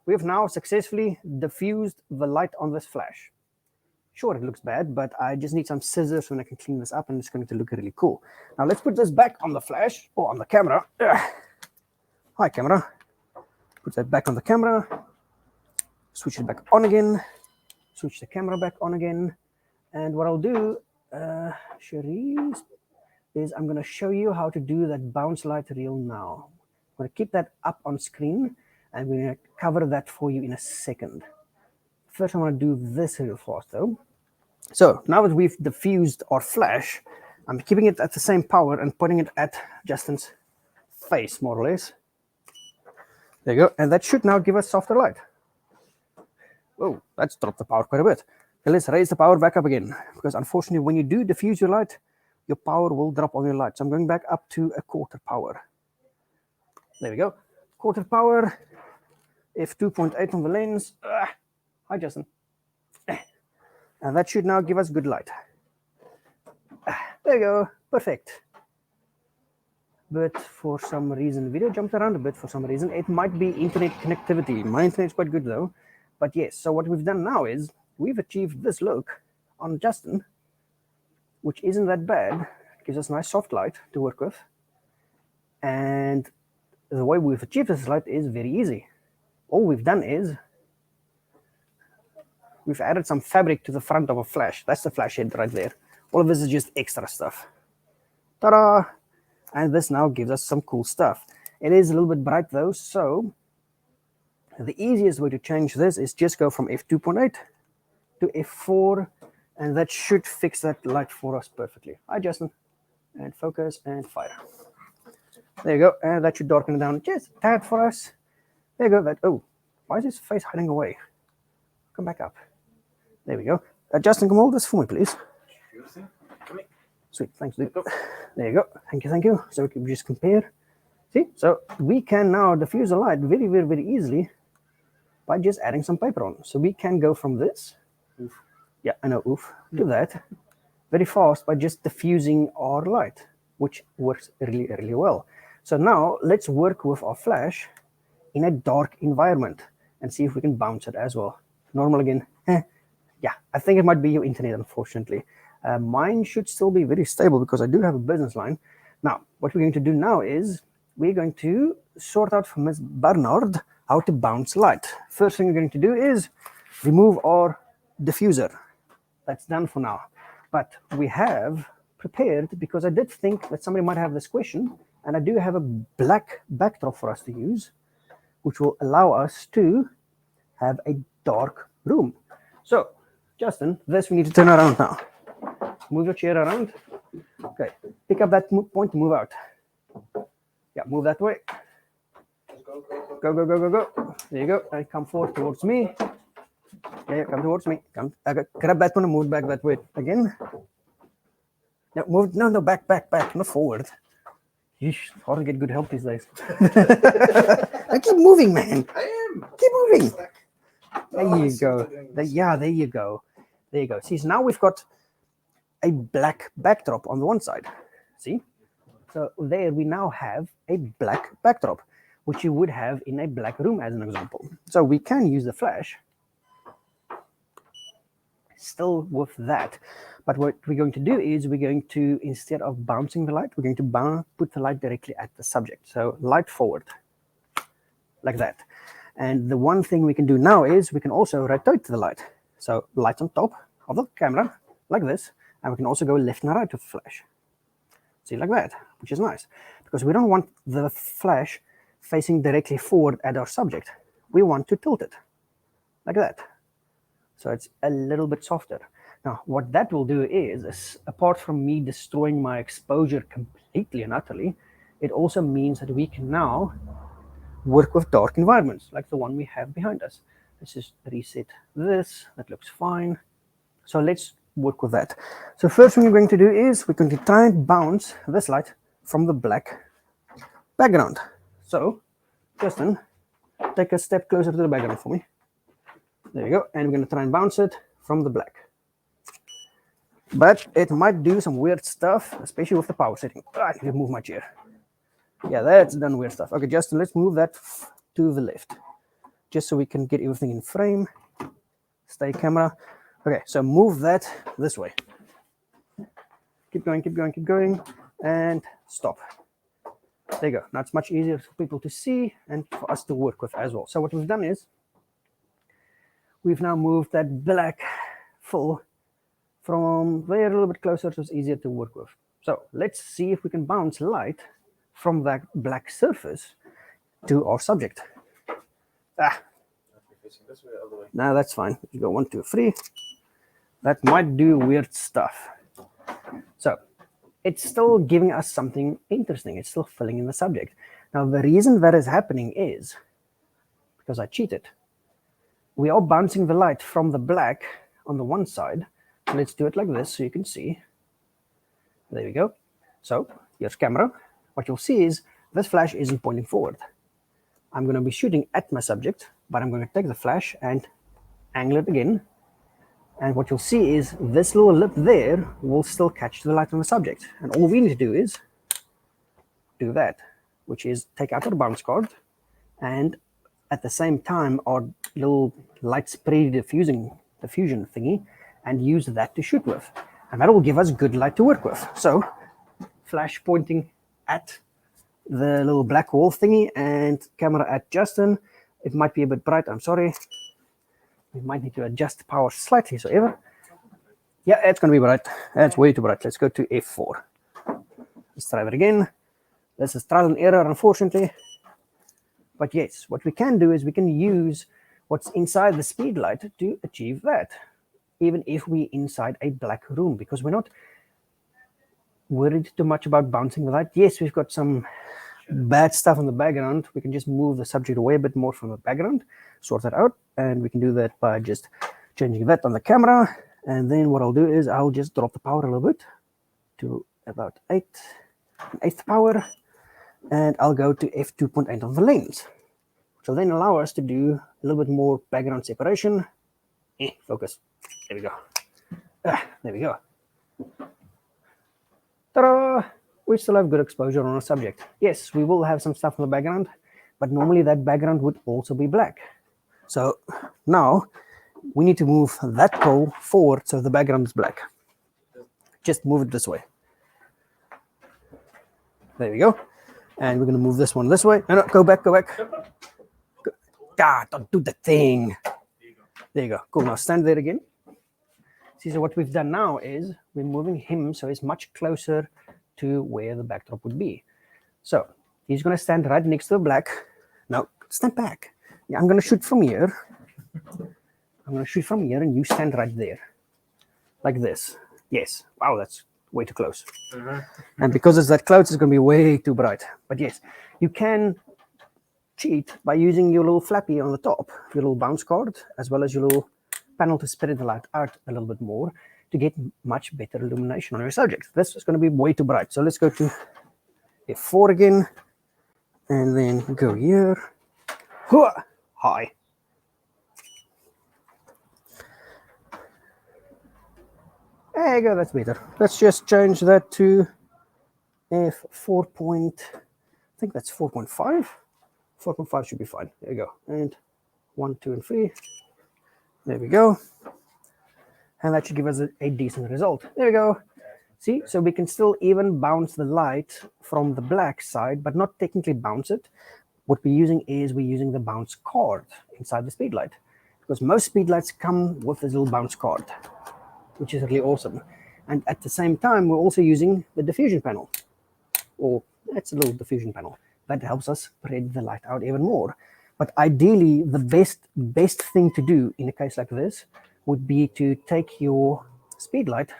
We have now successfully diffused the light on this flash. Sure, it looks bad, but I just need some scissors when I can clean this up, and it's going to look really cool. Now let's put this back on the flash, or on the camera. Hi, camera. Put that back on the camera. Switch it back on again. Switch the camera back on again. And what I'll do, Cherise, is I'm going to show you how to do that bounce light reel now. I'm going to keep that up on screen, and we're going to cover that for you in a second. First, I want to do this real fast, though. So now that we've diffused our flash, I'm keeping it at the same power and putting it at Justin's face, more or less. There you go. And that should now give us softer light. Oh, that's dropped the power quite a bit. Okay, let's raise the power back up again, because unfortunately, when you do diffuse your light, your power will drop on your light. So I'm going back up to a quarter power. There we go. Quarter power, f2.8 on the lens. Hi, Justin. And that should now give us good light. There you go. Perfect. But for some reason, the video jumped around a bit for some reason. It might be internet connectivity. My internet's quite good, though. But yes, so what we've done now is we've achieved this look on Justin, which isn't that bad. It gives us nice soft light to work with. And the way we've achieved this light is very easy. All we've done is we've added some fabric to the front of a flash. That's the flash head right there. All of this is just extra stuff. Ta-da! And this now gives us some cool stuff. It is a little bit bright though, so the easiest way to change this is just go from f2.8 to f4, and that should fix that light for us perfectly. Hi, Justin. And focus and fire. There you go. And that should darken it down just a tad for us. There you go. That. Oh, why is his face hiding away? Come back up. There we go. Justin, come hold this for me, please. Sweet. Thanks, dude. There you go. Thank you. So we can just compare. See, so we can now diffuse the light very, very, very easily by just adding some paper on. So we can go from this, Oof. yeah, I know, oof, to that very fast by just diffusing our light, which works really, really well. So now let's work with our flash in a dark environment and see if we can bounce it as well. Normal again. Yeah, I think it might be your internet, unfortunately. Mine should still be very stable because I do have a business line. Now, what we're going to do now is we're going to sort out from Ms. Bernard how to bounce light. First thing we're going to do is remove our diffuser. That's done for now. But we have prepared, because I did think that somebody might have this question, and I do have a black backdrop for us to use, which will allow us to have a dark room. So, Justin, this we need to turn around now. Move your chair around. Okay, pick up that point to move out. Yeah, move that way. Go, go, go. Go, go, go, go, go. There you go. And come forward towards me. Yeah, come towards me. Come, grab that one and move back that way again. No, move. No, back, not forward. Yeesh, hard to get good help these days. I keep moving, man. I am. Keep moving. There Oh, I you see what go. you're doing. Yeah, there you go. There you go. See, so now we've got a black backdrop on the one side. See? So there we now have a black backdrop, which you would have in a black room as an example. So we can use the flash still with that. But what we're going to do is we're going to, instead of bouncing the light, we're going to put the light directly at the subject. So light forward, like that. And the one thing we can do now is we can also rotate the light. So light on top of the camera, like this. And we can also go left and right with the flash. See, like that, which is nice. Because we don't want the flash facing directly forward at our subject. We want to tilt it, like that. So it's a little bit softer. Now, what that will do is, apart from me destroying my exposure completely and utterly, it also means that we can now work with dark environments, like the one we have behind us. Let's just reset this. That looks fine. So let's work with that. So first thing we're going to do is we're going to try and bounce this light from the black background. So, Justin, take a step closer to the background for me. There you go. And we're going to try and bounce it from the black. But it might do some weird stuff, especially with the power setting. I need to move my chair. Yeah, that's done weird stuff. Okay, Justin, let's move that to the left, just so we can get everything in frame. Stay camera. Okay, so move that this way. Keep going, keep going, keep going, and stop. There you go. Now it's much easier for people to see and for us to work with as well. So what we've done is we've now moved that black full from there a little bit closer, so it's easier to work with. So let's see if we can bounce light from that black surface to our subject. Facing this way, other way. No, that's fine. You go 1, 2, 3. That might do weird stuff. So it's still giving us something interesting. It's still filling in the subject. Now, the reason that is happening is because I cheated. We are bouncing the light from the black on the one side. So let's do it like this so you can see. There we go. So here's camera. What you'll see is this flash isn't pointing forward. I'm going to be shooting at my subject, but I'm going to take the flash and angle it again. And what you'll see is this little lip there will still catch the light on the subject. And all we need to do is do that, which is take out our bounce card and at the same time our little light spray diffusion thingy, and use that to shoot with. And that will give us good light to work with. So flash pointing at the little black wall thingy and camera at Justin. It might be a bit bright, I'm sorry. We might need to adjust the power slightly, so ever. Yeah, it's going to be bright. That's way too bright. Let's go to F4. Let's try that again. This is trial and error, unfortunately. But yes, what we can do is we can use what's inside the speed light to achieve that, even if we're inside a black room, because we're not worried too much about bouncing the light. Yes, we've got some bad stuff in the background. We can just move the subject away a bit more from the background, sort that out, and we can do that by just changing that on the camera. And then what I'll do is I'll just drop the power a little bit to about 8/8 power, and I'll go to f2.8 on the lens, which will then allow us to do a little bit more background separation. Focus. There we go. There we go. Ta-da! We still have good exposure on our subject. Yes, we will have some stuff in the background, but normally that background would also be black. So now we need to move that pole forward so the background is black. Just move it this way. There we go. And we're going to move this one this way. No, go back, go back. Don't do the thing. There you go. Cool. Now stand there again. See, so what we've done now is we're moving him so he's much closer to where the backdrop would be. So he's going to stand right next to the black. Now stand back. Yeah, I'm going to shoot from here. I'm going to shoot from here and you stand right there. Like this. Yes. Wow, that's way too close. And because it's that close, it's going to be way too bright. But yes, you can cheat by using your little flappy on the top, your little bounce card, as well as your little panel to spread the light out a little bit more to get much better illumination on your subject. This is going to be way too bright. So let's go to F4 again, and then go here. Hi. There you go, that's better. Let's just change that to F4 point, I think that's 4.5. 4.5 should be fine. There you go. And 1, 2, and 3. There we go. And that should give us a decent result. There we go. See, so we can still even bounce the light from the black side, but not technically bounce it. What we're using is we're using the bounce card inside the speedlight, because most speedlights come with this little bounce card, which is really awesome. And at the same time, we're also using the diffusion panel, or it's a little diffusion panel that helps us spread the light out even more. But ideally, the best thing to do in a case like this would be to take your speedlight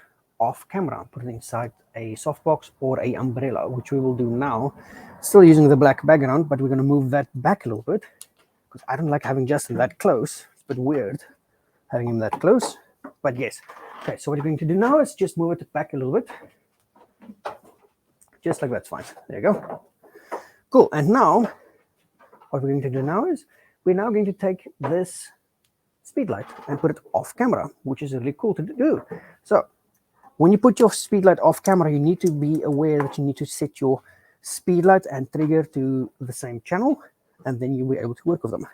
off camera, put it inside a softbox or a umbrella, which we will do now, still using the black background, but we're going to move that back a little bit because I don't like having Justin that close. It's a bit weird having him that close, but yes. Okay, so what we're going to do now is just move it back a little bit, just like that's fine. There you go. Cool. And now what we're going to do now is we're now going to take this speedlight and put it off camera, which is really cool to do. So when you put your speedlight off camera, you need to be aware that you need to set your speedlight and trigger to the same channel, and then you'll be able to work with them.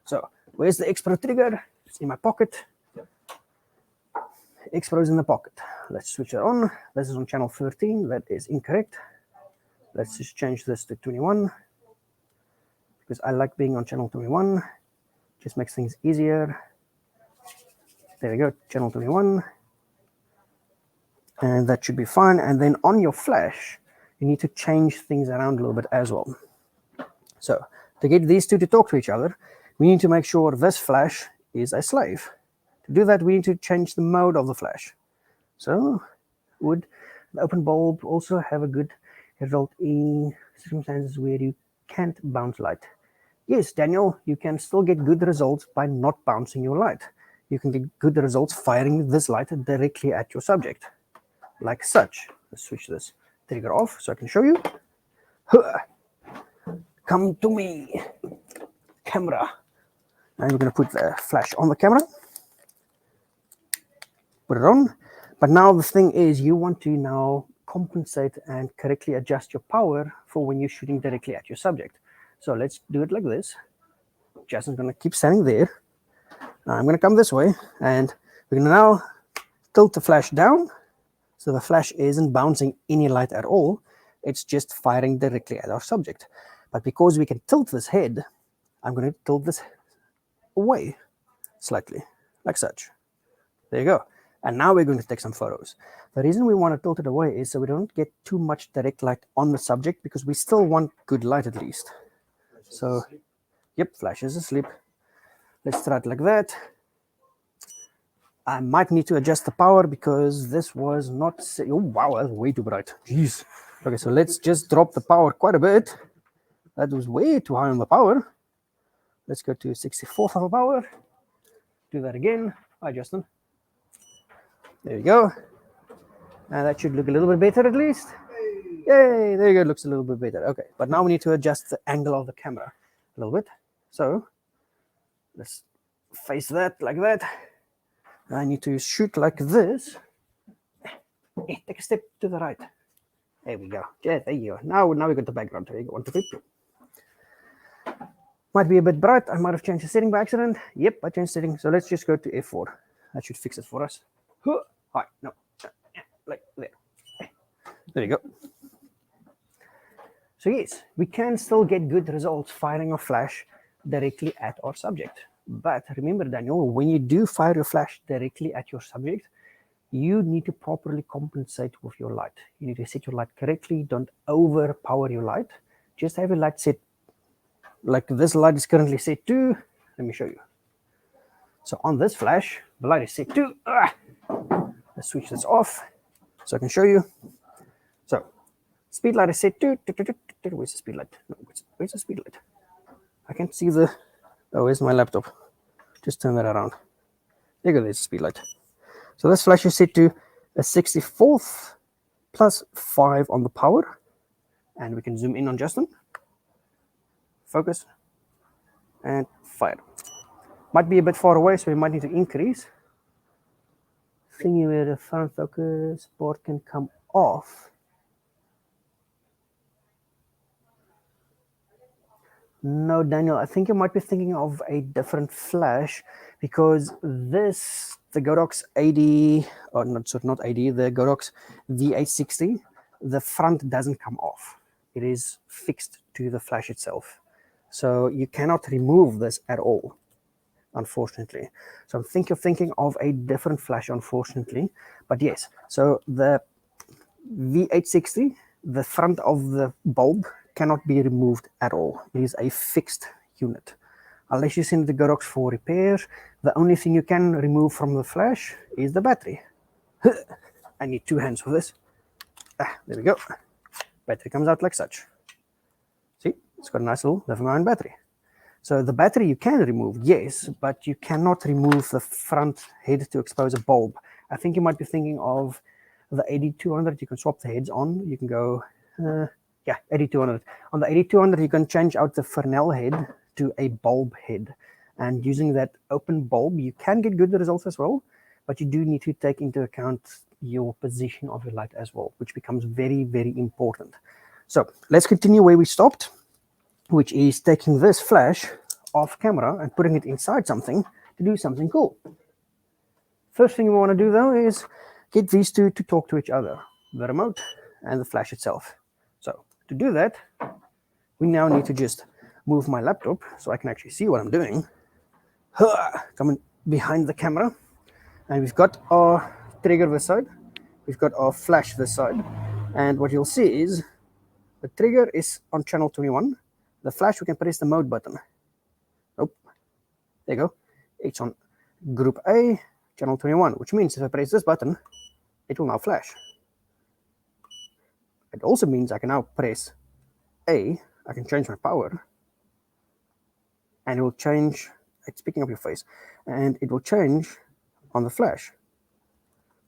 So where's the X Pro trigger? It's in my pocket. X Pro is in the pocket. Let's switch it on. This is on channel 13. That is incorrect. Let's just change this to 21 because I like being on channel 21. Just makes things easier. There we go, channel 21. And that should be fine. And then on your flash, you need to change things around a little bit as well. So to get these two to talk to each other, we need to make sure this flash is a slave. To do that, we need to change the mode of the flash. So would the open bulb also have a good result in circumstances where you can't bounce light? Yes, Daniel, you can still get good results by not bouncing your light. You can get good results firing this light directly at your subject, like such. Let's switch this trigger off so I can show you. Come to me, camera. And we're going to put the flash on the camera. Put it on. But now the thing is, you want to now compensate and correctly adjust your power for when you're shooting directly at your subject. So let's do it like this. Justin's going to keep standing there. I'm going to come this way, and we're going to now tilt the flash down. So the flash isn't bouncing any light at all. It's just firing directly at our subject. But because we can tilt this head, I'm going to tilt this away slightly, like such. There you go. And now we're going to take some photos. The reason we want to tilt it away is so we don't get too much direct light on the subject, because we still want good light at least. So, yep, flash is asleep. Let's try it like that. I might need to adjust the power because this was not... Oh, wow, that's way too bright. Jeez. Okay, so let's just drop the power quite a bit. That was way too high on the power. Let's go to 64th of the power. Do that again. Hi, Justin. There we go. And that should look a little bit better at least. Yay, there you go, it looks a little bit better. Okay, but now we need to adjust the angle of the camera a little bit. So let's face that like that. I need to shoot like this. Take a step to the right. There we go. Yeah, there you go. Now we got the background. There you go. 1, 2, 3. Might be a bit bright. I might have changed the setting by accident. Yep, I changed setting. So let's just go to F4. That should fix it for us. Hi, no, like there. There you go. So yes, we can still get good results firing a flash directly at our subject. But remember, Daniel, when you do fire your flash directly at your subject, you need to properly compensate with your light. You need to set your light correctly. Don't overpower your light. Just have your light set like this light is currently set to. Let me show you. So on this flash, the light is set to. Let's switch this off so I can show you. So speed light is set to. Where's the speed light? No, where's the speed light? I can't see the. Oh, where's my laptop? Just turn that around. There you go. There's the speed light. So this flash is set to a 64th plus 5 on the power. And we can zoom in on Justin. Focus. And fire. Might be a bit far away, so we might need to increase. Thingy where the front focus board can come off. No, Daniel, I think you might be thinking of a different flash because this, the Godox 80, or not 80, the Godox V860, the front doesn't come off. It is fixed to the flash itself. So you cannot remove this at all, unfortunately. So I think you're thinking of a different flash, unfortunately. But yes, so the V860, the front of the bulb cannot be removed at all. It is a fixed unit. Unless you send the Godox for repairs, the only thing you can remove from the flash is the battery. I need 2 hands for this. There we go. Battery comes out like such. See, it's got a nice little lithium-ion battery. So the battery you can remove, yes, but you cannot remove the front head to expose a bulb. I think you might be thinking of the 8200. You can swap the heads on. You can go, yeah, 8200. On the 8200, you can change out the Fresnel head to a bulb head. And using that open bulb, you can get good results as well, but you do need to take into account your position of your light as well, which becomes very, very important. So let's continue where we stopped, which is taking this flash off camera and putting it inside something to do something cool. First thing we want to do though is get these two to talk to each other, the remote and the flash itself. So to do that, we now need to just move my laptop so I can actually see what I'm doing. Coming behind the camera, and we've got our trigger this side, we've got our flash this side, and what you'll see is the trigger is on channel 21. The flash, we can press the mode button. Nope. There you go. It's on group A, channel 21, which means if I press this button, it will now flash. It also means I can now press A, I can change my power, and it will change, it's picking up your face, and it will change on the flash.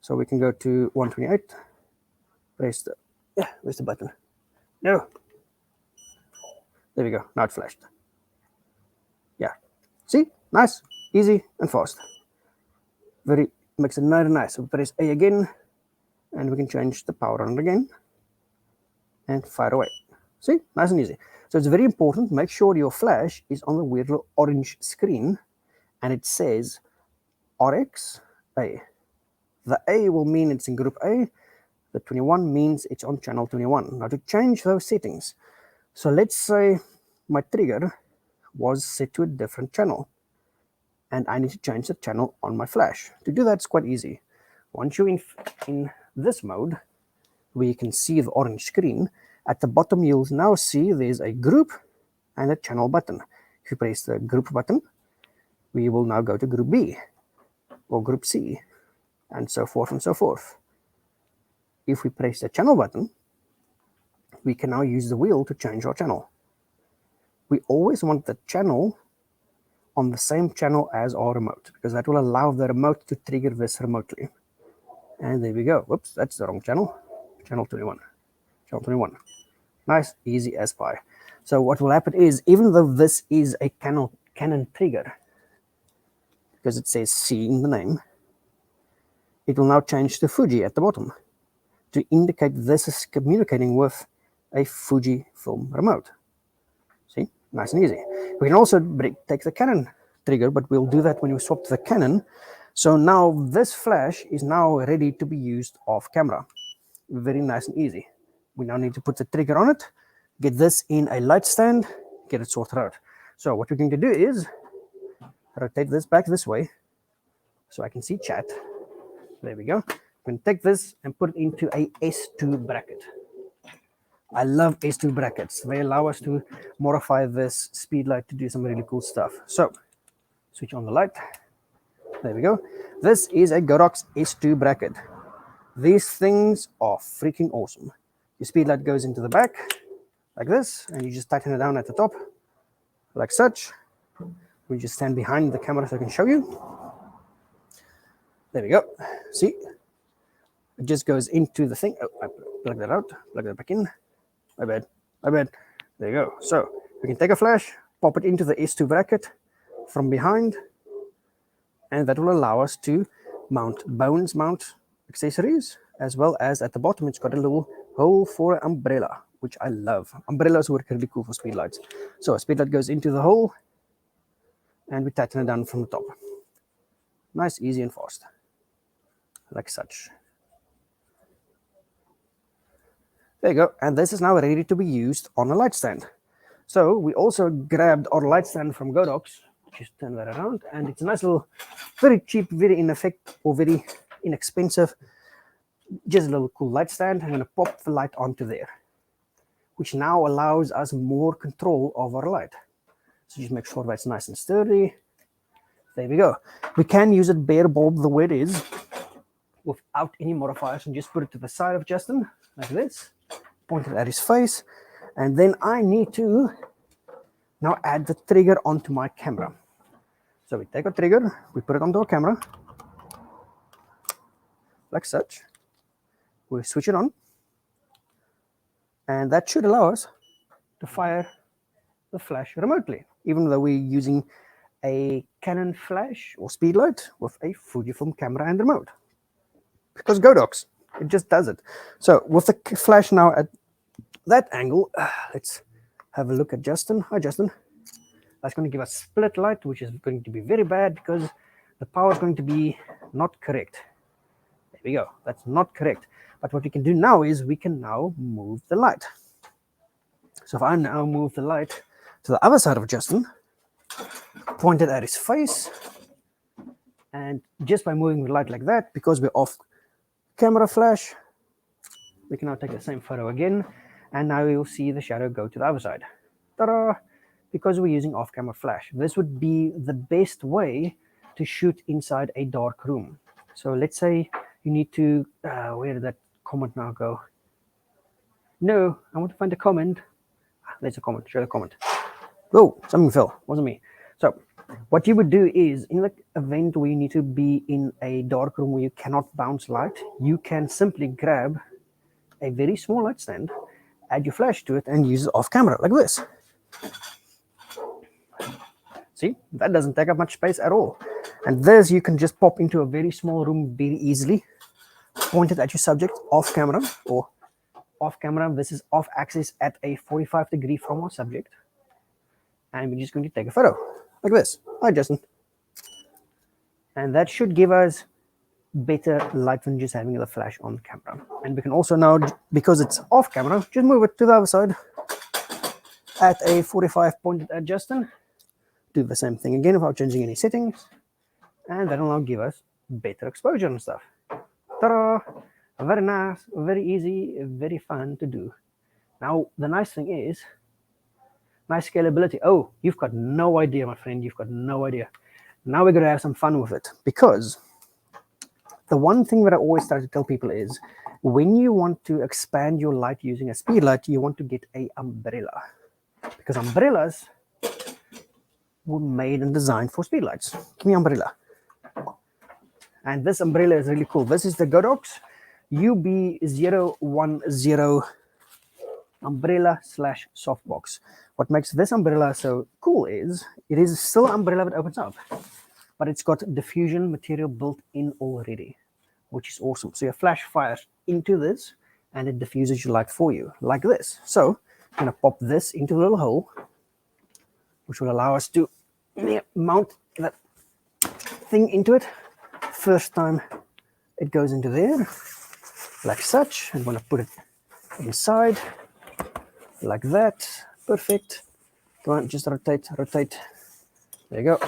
So we can go to 128, press the, where's the button? No. There we go, now it flashed. Yeah, see, nice, easy, and fast. Very, makes it very nice. So we press A again, and we can change the power on it again, and fire away. See, nice and easy. So it's very important, make sure your flash is on the weird little orange screen, and it says RX A. The A will mean it's in group A, the 21 means it's on channel 21. Now to change those settings, so let's say my trigger was set to a different channel and I need to change the channel on my flash. To do that, it's quite easy. Once you're in this mode, where you can see the orange screen, at the bottom you'll now see there's a group and a channel button. If you press the group button, we will now go to group B or group C and so forth and so forth. If we press the channel button, we can now use the wheel to change our channel. We always want the channel on the same channel as our remote, because that will allow the remote to trigger this remotely. And there we go. Whoops, that's the wrong channel. Channel 21. Count 21. Nice, easy as pie. So what will happen is, even though this is a Canon trigger, because it says C in the name, it will now change to Fuji at the bottom to indicate this is communicating with a Fujifilm remote. See, nice and easy. We can also take the Canon trigger, but we'll do that when we swap to the Canon. So now this flash is now ready to be used off camera. Very nice and easy. We now need to put the trigger on it, get this in a light stand, get it sorted out. So what we're going to do is rotate this back this way so I can see chat. There we go. I'm going to take this and put it into a S2 bracket. I love S2 brackets. They allow us to modify this speed light to do some really cool stuff. So switch on the light. There we go. This is a Godox S2 bracket. These things are freaking awesome. Your speed light goes into the back like this, and you just tighten it down at the top like such. We just stand behind the camera so I can show you. There we go. See? It just goes into the thing. Oh, I plug that out, plug that back in. My bad. There you go. So we can take a flash, pop it into the S2 bracket from behind, and that will allow us to mount bones mount accessories, as well as at the bottom it's got a little hole for an umbrella, which I love. Umbrellas work really cool for speed lights. So a speed light goes into the hole, and we tighten it down from the top. Nice, easy, and fast, like such. There you go, and this is now ready to be used on a light stand. So we also grabbed our light stand from Godox. Just turn that around, and it's a nice little, very cheap, very very inexpensive, just a little cool light stand. I'm going to pop the light onto there, which now allows us more control of our light. So just make sure that's nice and sturdy. There we go. We can use it bare bulb the way it is, without any modifiers, and just put it to the side of Justin like this, point it at his face, and then I need to now add the trigger onto my camera. So we take a trigger, we put it onto our camera like such. We switch it on, and that should allow us to fire the flash remotely, even though we're using a Canon flash or speed light with a Fujifilm camera and remote, because Godox, it just does it. So with the flash now at that angle, let's have a look at Justin. Hi, Justin. That's going to give us split light, which is going to be very bad because the power is going to be not correct. There we go. That's not correct. But what we can do now is we can now move the light. So if I now move the light to the other side of Justin, point it at his face, and just by moving the light like that, because we're off camera flash, we can now take the same photo again, and now you'll see the shadow go to the other side. Ta-da! Because we're using off-camera flash. This would be the best way to shoot inside a dark room. So let's say you need to, where did that comment now go? No, I want to find a comment. There's a comment, show the comment. Oh, something fell, wasn't me. So what you would do is, in the event where you need to be in a dark room where you cannot bounce light, you can simply grab a very small light stand, add your flash to it, and use it off camera like this. See, that doesn't take up much space at all. And this you can just pop into a very small room very easily, point it at your subject off camera, or off camera, this is off axis at a 45 degree from our subject. And we're just going to take a photo like this. Hi, Justin. And that should give us better light than just having the flash on camera. And we can also now, because it's off camera, just move it to the other side at a 45 pointed at Justin. Do the same thing again without changing any settings, and that'll now give us better exposure and stuff. Ta-da! Very nice, very easy, very fun to do. Now the nice thing is nice scalability. Oh, you've got no idea, my friend, you've got no idea. Now we're going to have some fun with it, because the one thing that I always try to tell people is, when you want to expand your light using a speed light, you want to get an umbrella, because umbrellas were made and designed for speed lights. Give me umbrella. And this umbrella is really cool. This is the Godox UB010 umbrella slash softbox. What makes this umbrella so cool is it is still an umbrella that opens up, but it's got diffusion material built in already, which is awesome. So your flash fires into this and it diffuses your light for you like this. So I'm going to pop this into the little hole, which will allow us to mount that thing into it. First time it goes into there like such. I'm going to put it inside like that. Perfect. Come on, just rotate. There you go.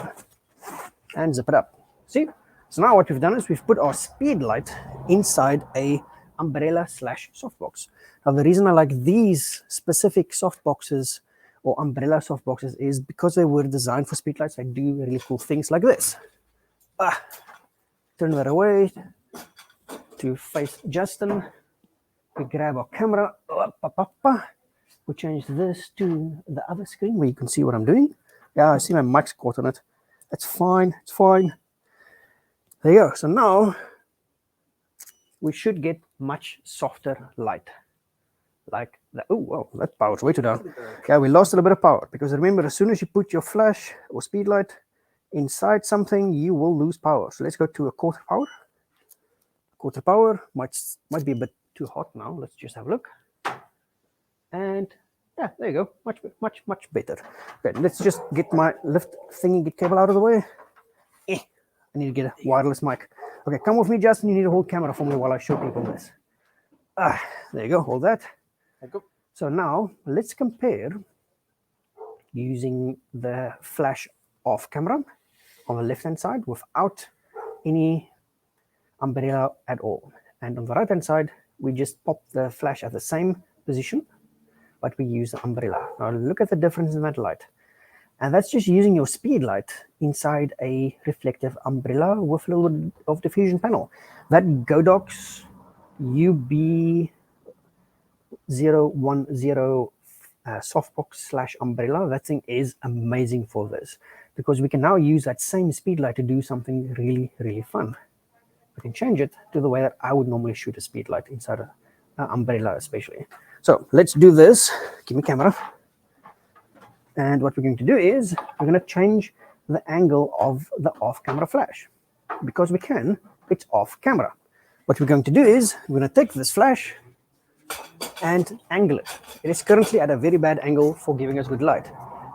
And zip it up. See? So now what we've done is we've put our speed light inside a umbrella slash softbox. Now the reason I like these specific softboxes or umbrella softboxes is because they were designed for speed lights. They do really cool things like this. Turn that away to face Justin. We grab our camera. We change this to the other screen where you can see what I'm doing. Yeah, I see my mic's caught on it. That's fine. It's fine. There you go. So now we should get much softer light. Like that. Oh, wow, that power's way too down. Yeah, we lost a little bit of power because remember, as soon as you put your flash or speed light inside something, you will lose power. So let's go to a quarter power. Quarter power might be a bit too hot now. Let's just have a look. And yeah, there you go. Much better. Okay, let's just get my lift thingy, get cable out of the way. I need to get a wireless mic. Okay, come with me, Justin. You need to hold camera for me while I show people this. There you go. Hold that. There you go. So now let's compare using the flash off camera on the left hand side without any umbrella at all. And on the right hand side, we just pop the flash at the same position, but we use the umbrella. Now look at the difference in that light. And that's just using your speed light inside a reflective umbrella with a little bit of diffusion panel. That Godox UB010 softbox slash umbrella, that thing is amazing for this because we can now use that same speed light to do something really, really fun. We can change it to the way that I would normally shoot a speed light inside an umbrella especially. So let's do this. Give me camera. And what we're going to do is we're going to change the angle of the off-camera flash. Because we can, it's off-camera. What we're going to do is we're going to take this flash and angle it. It is currently at a very bad angle for giving us good light.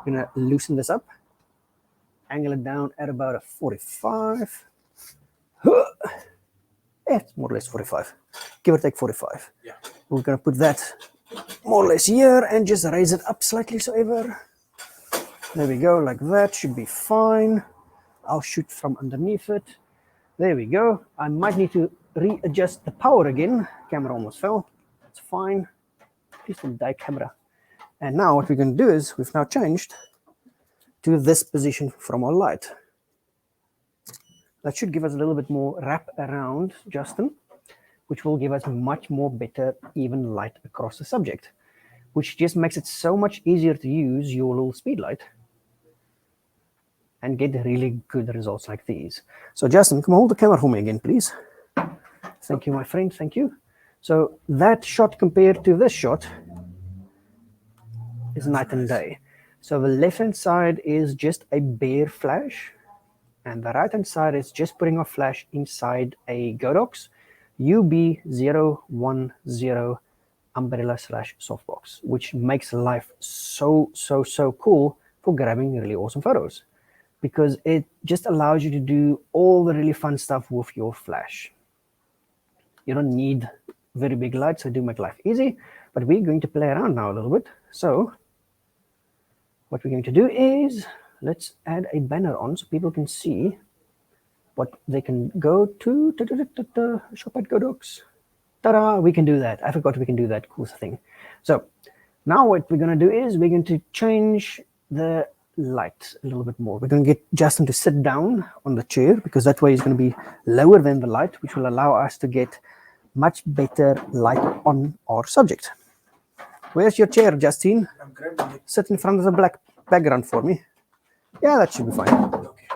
We're going to loosen this up, angle it down at about a 45. It's more or less 45. Give or take 45. Yeah. We're going to put that more or less here and just raise it up slightly so ever. There we go, like that should be fine. I'll shoot from underneath it. There we go. I might need to readjust the power again. Camera almost fell. That's fine. Please don't die, camera. And now what we're going to do is we've now changed to this position from our light. That should give us a little bit more wrap around, Justin, which will give us much more better even light across the subject, which just makes it so much easier to use your little speed light and get really good results like these. So Justin, come hold the camera for me again, please. Thank you, my friend, thank you. So that shot compared to this shot is night and day. So the left-hand side is just a bare flash, and the right-hand side is just putting a flash inside a Godox UB010 umbrella slash softbox, which makes life so cool for grabbing really awesome photos, because it just allows you to do all the really fun stuff with your flash. You don't need very big lights, so do make life easy, but we're going to play around now a little bit. So what we're going to do is let's add a banner on so people can see what they can go to shop at Godox. Ta-da, we can do that. I forgot we can do that cool thing. So now what we're going to do is we're going to change the light a little bit more. We're going to get Justin to sit down on the chair because that way he's going to be lower than the light, which will allow us to get much better light on our subject. Where's your chair, Justin? I'm grabbing it. Sit in front of the black background for me. Yeah, that should be fine. Okay.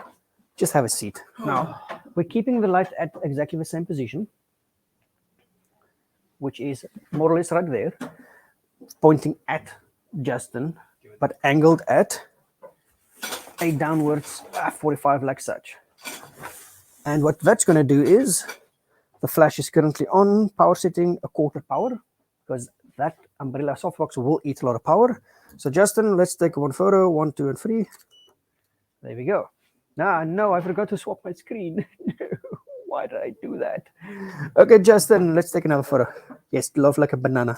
Just have a seat. Now, we're keeping the light at exactly the same position, which is more or less right there. pointing at Justin, but angled at a downwards 45 like such. And what that's going to do is the flash is currently on power setting a quarter power, because that umbrella softbox will eat a lot of power. So Justin, let's take one photo, 1, 2, and 3. There we go. No, I forgot to swap my screen. Why did I do that? Okay, Justin, let's take another photo. Yes, love like a banana.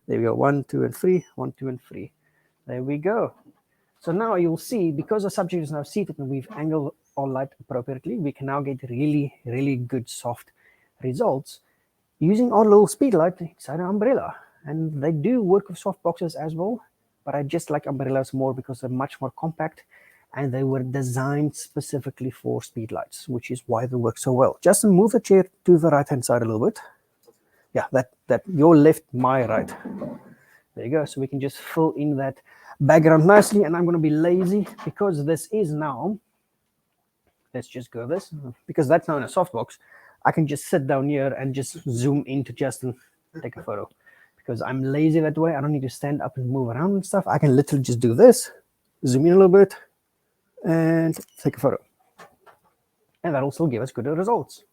There we go. 1, 2, and 3. 1, 2, and 3. There we go. So now you'll see, because the subject is now seated and we've angled our light appropriately, we can now get really, really good soft results using our little speed light inside an umbrella. And they do work with soft boxes as well, but I just like umbrellas more because they're much more compact and they were designed specifically for speed lights, which is why they work so well. Justin, move the chair to the right hand side a little bit. Yeah, that your left, my right. There you go. So we can just fill in that background nicely, and I'm going to be lazy because this is now, let's just go this, because that's now in a softbox. I can just sit down here and just zoom into Justin, take a photo, because I'm lazy that way. I don't need to stand up and move around and stuff. I can literally just do this, zoom in a little bit, and take a photo. And that'll still give us good results.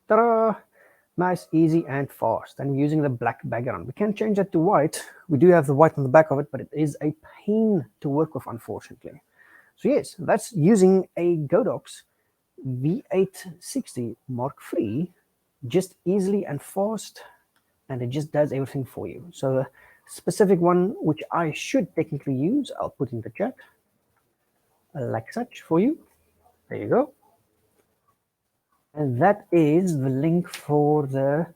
Ta-da! Nice, easy, and fast. And we're using the black background. We can change that to white. We do have the white on the back of it, but it is a pain to work with, unfortunately. So yes, that's using a Godox V860 Mark III, just easily and fast, and it just does everything for you. So the specific one, which I should technically use, I'll put in the chat, like such for you. There you go. And that is the link for the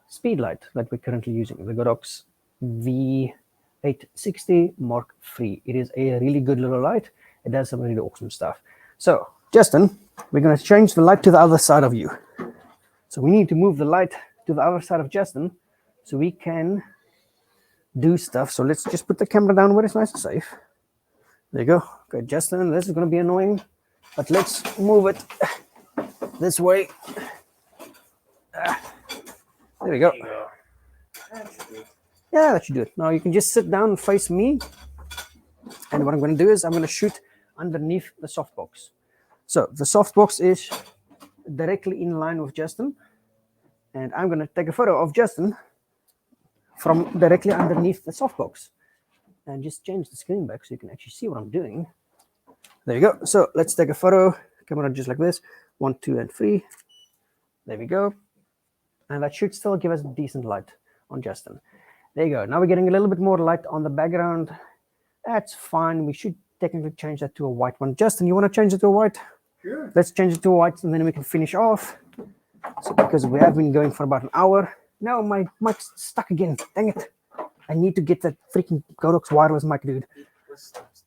speed light that we're currently using, the Godox V860 Mark III. It is a really good little light. It does some really awesome stuff. So, Justin, we're going to change the light to the other side of you. So we need to move the light to the other side of Justin so we can do stuff. So let's just put the camera down where it's nice and safe. There you go. Okay, Justin, this is going to be annoying, but let's move it this way. There we go. Yeah, that should do it. Now you can just sit down and face me. And what I'm going to do is I'm going to shoot underneath the softbox. So the softbox is directly in line with Justin. And I'm going to take a photo of Justin from directly underneath the softbox. And just change the screen back so you can actually see what I'm doing. There you go. So let's take a photo. Camera just like this. 1, 2, and 3. There we go. And that should still give us decent light on Justin. There you go. Now we're getting a little bit more light on the background. That's fine. We should technically change that to a white one. Justin, you want to change it to a white? Sure. Let's change it to a white and then we can finish off. So because we have been going for about an hour. Now my mic's stuck again. Dang it. I need to get that freaking Godox wireless mic, dude.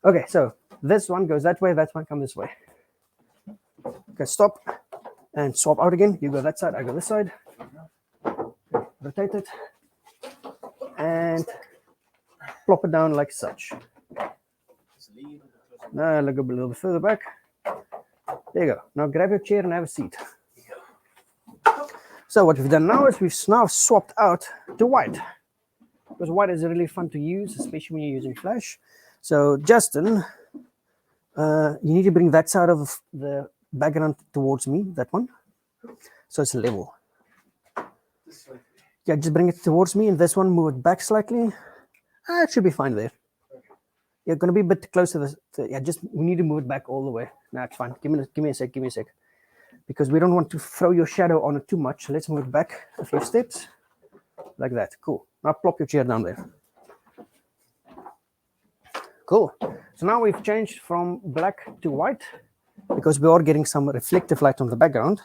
Okay, so this one goes that way. That one comes this way. Okay, stop and swap out again. You go that side, I go this side. Rotate it and plop it down like such. Now look a little bit further back. There you go. Now grab your chair and have a seat. So what we've done now is we've now swapped out to white, because white is really fun to use, especially when you're using flash. So Justin, you need to bring that side of the background towards me, that one, so it's level. Yeah, just bring it towards me, and this one move it back slightly. It should be fine there. You're going to be a bit close to this. Yeah, just we need to move it back all the way. No, it's fine. Give me a sec, because we don't want to throw your shadow on it too much. So let's move it back a few steps like that. Cool. Now plop your chair down there. Cool. So now we've changed from black to white, because we are getting some reflective light on the background.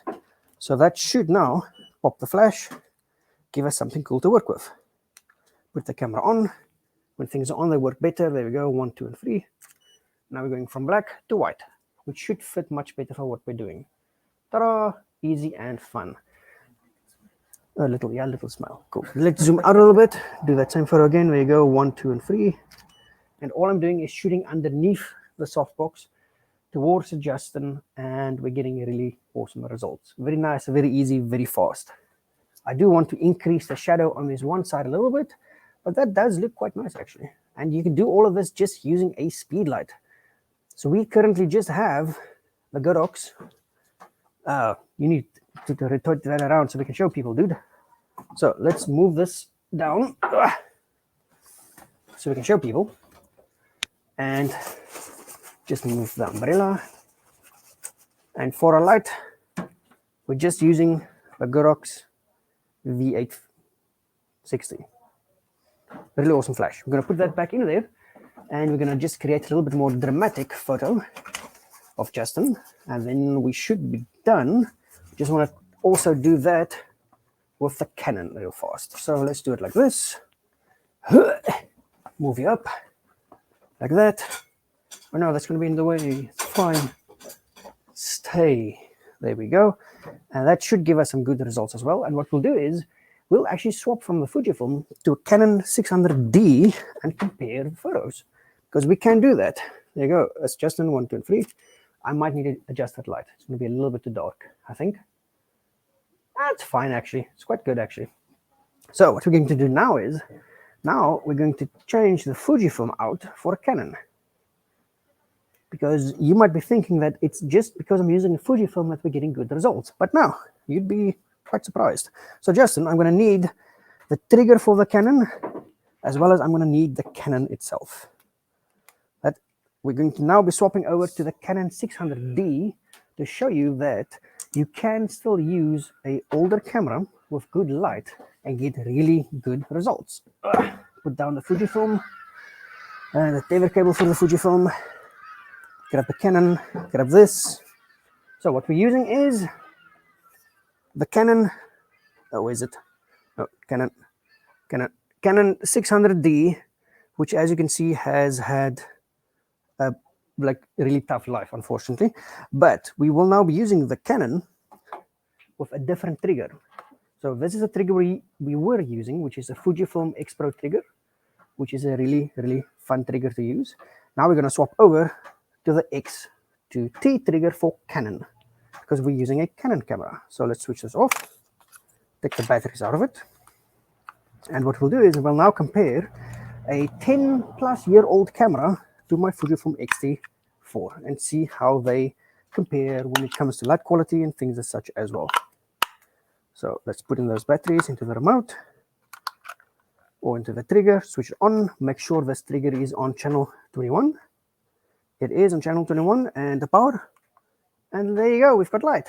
So that should now pop the flash, give us something cool to work with. Put the camera on. When things are on, they work better. There we go, 1, 2, and 3. Now we're going from black to white, which should fit much better for what we're doing. Ta-da! Easy and fun. A little smile. Cool. Let's zoom out a little bit. Do that same photo again. There you go, 1, 2, and 3. And all I'm doing is shooting underneath the softbox towards Justin, and we're getting really awesome results. Very nice, very easy, very fast. I do want to increase the shadow on this one side a little bit, But that does look quite nice actually. And you can do all of this just using a speed light. So we currently just have the Godox. You need to rotate that around so we can show people, dude. So let's move this down so we can show people. And just move the umbrella. And for a light, we're just using a Godox V860. Really awesome flash. We're going to put that back in there, and we're going to just create a little bit more dramatic photo of Justin, and then we should be done. Just want to also do that with the Canon real fast. So let's do it like this. Move you up like that. Oh no, that's going to be in the way. It's fine. Stay. There we go. And that should give us some good results as well. And what we'll do is we'll actually swap from the Fujifilm to a Canon 600D and compare the photos, because we can do that. There you go. That's Justin 1, 2, and 3. I might need to adjust that light. It's going to be a little bit too dark, I think. That's fine, actually. It's quite good, actually. So what we're going to do now is, now we're going to change the Fujifilm out for a Canon. Because you might be thinking that it's just because I'm using a Fujifilm that we're getting good results. But no, you'd be quite surprised. So Justin, I'm going to need the trigger for the Canon, as well as I'm going to need the Canon itself. That we're going to now be swapping over to the Canon 600D to show you that you can still use an older camera with good light and get really good results. Put down the Fujifilm, and the tether cable for the Fujifilm. Grab the Canon, grab this. So what we're using is the Canon, where is it? Oh, Canon 600D, which as you can see has had a like really tough life, unfortunately. But we will now be using the Canon with a different trigger. So this is a trigger we were using, which is a Fujifilm X Pro trigger, which is a really, really fun trigger to use. Now we're going to swap over to the X2T trigger for Canon, because we're using a Canon camera. So let's switch this off, take the batteries out of it. And what we'll do is we'll now compare a 10-plus-year-old camera to my Fujifilm X-T4 and see how they compare when it comes to light quality and things as such as well. So let's put in those batteries into the remote or into the trigger, switch it on, make sure this trigger is on channel 21. It is on channel 21, and the power, and there you go, we've got light.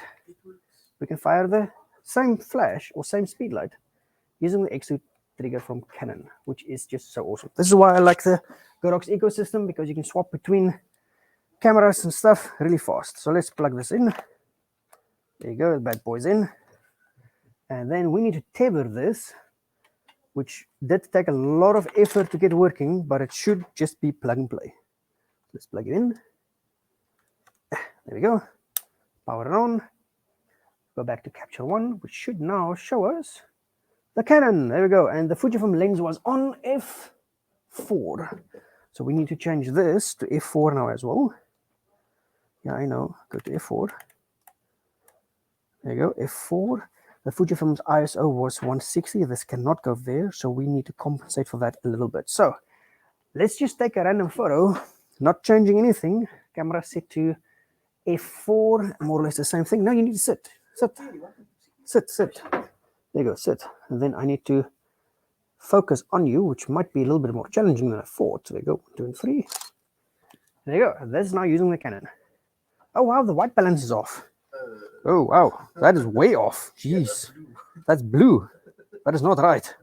We can fire the same flash or same speed light using the X2 trigger from Canon, which is just so awesome. This is why I like the Godox ecosystem, because you can swap between cameras and stuff really fast. So let's plug this in. There you go, the bad boy's in. And then we need to tether this, which did take a lot of effort to get working, but it should just be plug and play. Let's plug it in. There we go. Power it on. Go back to capture one, which should now show us the Canon. There we go. And the Fujifilm lens was on f4. So we need to change this to f4 now as well. Yeah, I know. Go to f4. There you go, f4. The Fujifilm's ISO was 160. This cannot go there, so we need to compensate for that a little bit. So let's just take a random photo, not changing anything. Camera set to f4, more or less the same thing. No, you need to sit. Sit. There you go, sit. And then I need to focus on you, which might be a little bit more challenging than I thought. So there you go, 2 and 3. There you go. That's now using the Canon. Oh wow, the white balance is off. Oh wow, that is way off. Jeez, that's blue. That is not right.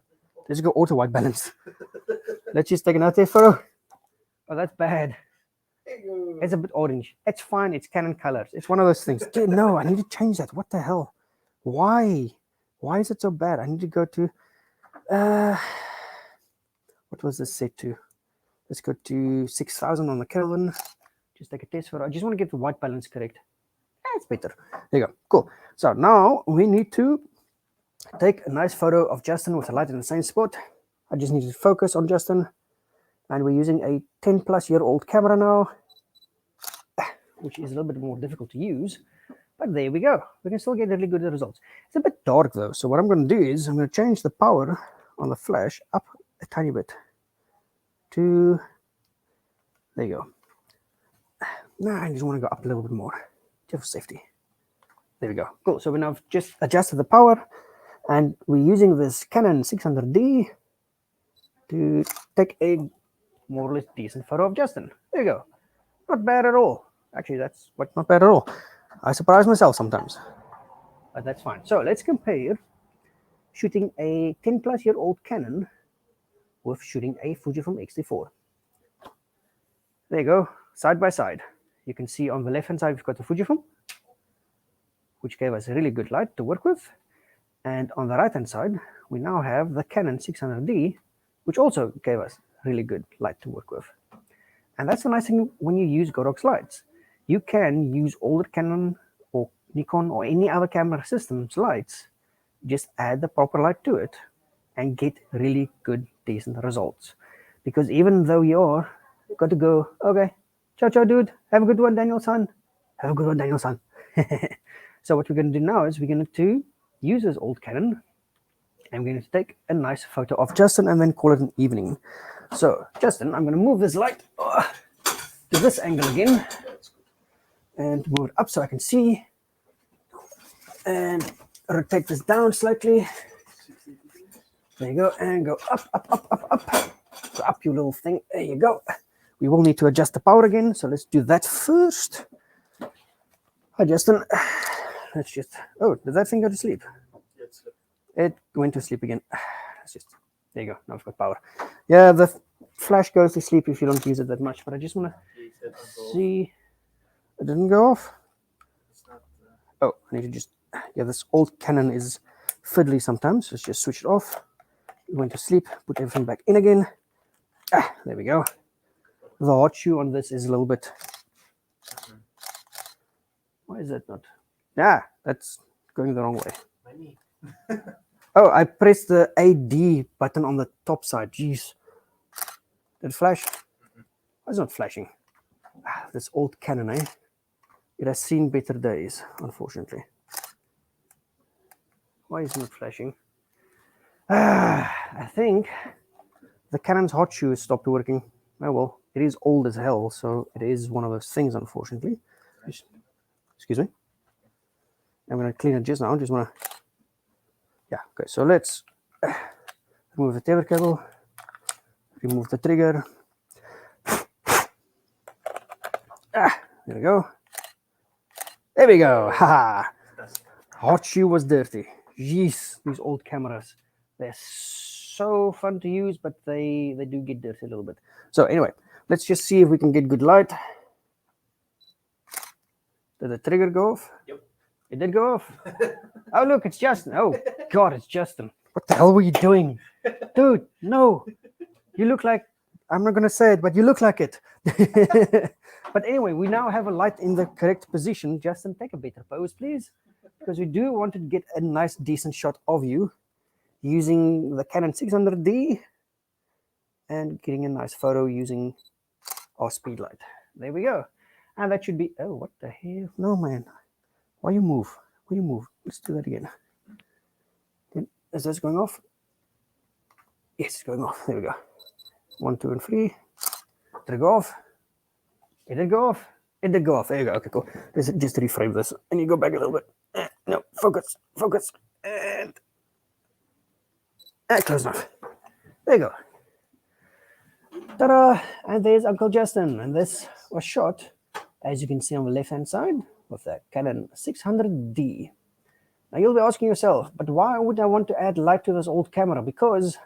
Let's go auto white balance. Let's just take another photo. Oh, that's bad. It's a bit orange. It's fine. It's Canon colors. It's one of those things. Dude, no, I need to change that. What the hell? Why? Why is it so bad? I need to go to what was this set to? Let's go to 6,000 on the Kelvin. Just take a test photo. I just want to get the white balance correct. That's better. There you go. Cool. So now we need to take a nice photo of Justin with the light in the same spot. I just need to focus on Justin. And we're using a 10-plus-year-old camera now, which is a little bit more difficult to use. But there we go. We can still get really good results. It's a bit dark though. So what I'm going to do is I'm going to change the power on the flash up a tiny bit. 2. There you go. Now I just want to go up a little bit more, just for safety. There we go. Cool. So we now just adjusted the power, and we're using this Canon 600D to take a more or less decent photo of Justin. There you go. Not bad at all. Actually, that's not bad at all. I surprise myself sometimes, but that's fine. So let's compare shooting a 10-plus-year-old Canon with shooting a Fujifilm X-T4. There you go, side by side. You can see on the left-hand side, we've got the Fujifilm, which gave us a really good light to work with. And on the right-hand side, we now have the Canon 600D, which also gave us really good light to work with. And that's the nice thing when you use Godox lights. You can use older Canon or Nikon or any other camera system's lights, just add the proper light to it and get really good, decent results. Because even though you're got to go, okay, ciao, ciao, dude, have a good one, Daniel-san. Have a good one, Daniel-san. So what we're going to do now is we're going to use this old Canon, and we're going to take a nice photo of Justin and then call it an evening. So, Justin, I'm going to move this light to this angle again and move it up so I can see, and rotate this down slightly. There you go, and go up, up, up, up, up. Go up, you little thing. There you go. We will need to adjust the power again, so let's do that first. Hi, Justin. Let's just... Oh, did that thing go to sleep? It went to sleep again. Let's just... There you go. Now I've got power. Yeah, the flash goes to sleep if you don't use it that much, but I just want to see... It didn't go off? Oh, I need to just... Yeah, this old Canon is fiddly sometimes. Let's just switch it off. It went to sleep. Put everything back in again. There we go. The hot shoe on this is a little bit... Why is that not? Yeah, that's going the wrong way. Oh, I pressed the AD button on the top side. Jeez. Did it flash? Why is it not flashing? This old Canon, eh? It has seen better days, unfortunately. Why is it not flashing? I think the Canon's hot shoe has stopped working. Oh well, it is old as hell, so it is one of those things, unfortunately. Excuse me. I'm going to clean it just now. Just want to... Yeah, okay. So let's remove the tether cable. Remove the trigger. There we go. There we go. Haha. Hot shoe was dirty. Jeez, these old cameras. They're so fun to use, but they do get dirty a little bit. So anyway, let's just see if we can get good light. Did the trigger go off? Yep. It did go off? Oh, look, it's Justin. Oh, God, it's Justin. What the hell were you doing? Dude, no. You look like... I'm not going to say it, but you look like it. But anyway, we now have a light in the correct position. Justin, take a better pose, please. Because we do want to get a nice, decent shot of you using the Canon 600D and getting a nice photo using our speed light. There we go. And that should be... Oh, what the hell? No, man. Why you move? Why you move? Let's do that again. Is this going off? Yes, it's going off. There we go. 1, 2, and 3. Did it go off? It did go off. It did go off. There you go. Okay, cool. Let's just reframe this. And you go back a little bit. No, focus. Focus. And close enough. There you go. Ta-da! And there's Uncle Justin. And this was shot, as you can see on the left-hand side, with the Canon 600D. Now you'll be asking yourself, but why would I want to add light to this old camera? Because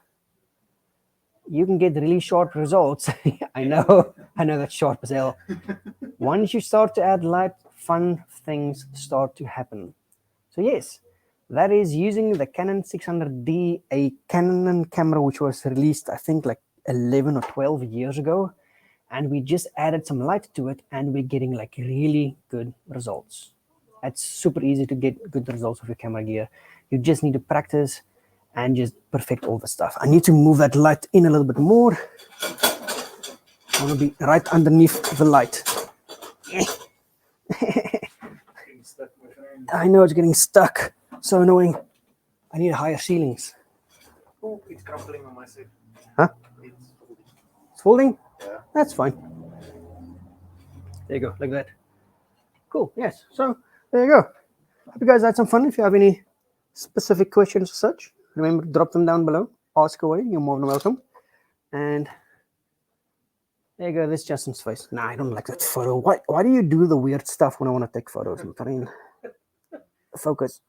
you can get really sharp results. I know that's sharp as hell. Once you start to add light, fun things start to happen. So yes, that is using the Canon 600D, a Canon camera which was released, I think, like 11 or 12 years ago. And we just added some light to it, and we're getting like really good results. It's super easy to get good results with your camera gear. You just need to practice and just perfect all the stuff. I need to move that light in a little bit more. I want to be right underneath the light. I know it's getting stuck. So annoying. I need higher ceilings. Oh, it's crumbling on my side. Huh? It's folding. It's folding? Yeah. That's fine. There you go, like that. Cool, yes. So there you go. Hope you guys had some fun. If you have any specific questions or such, remember, drop them down below. Ask away. You're more than welcome. And there you go. This Justin's face. Nah, I don't like that photo. Why do you do the weird stuff when I want to take photos? I mean, focus.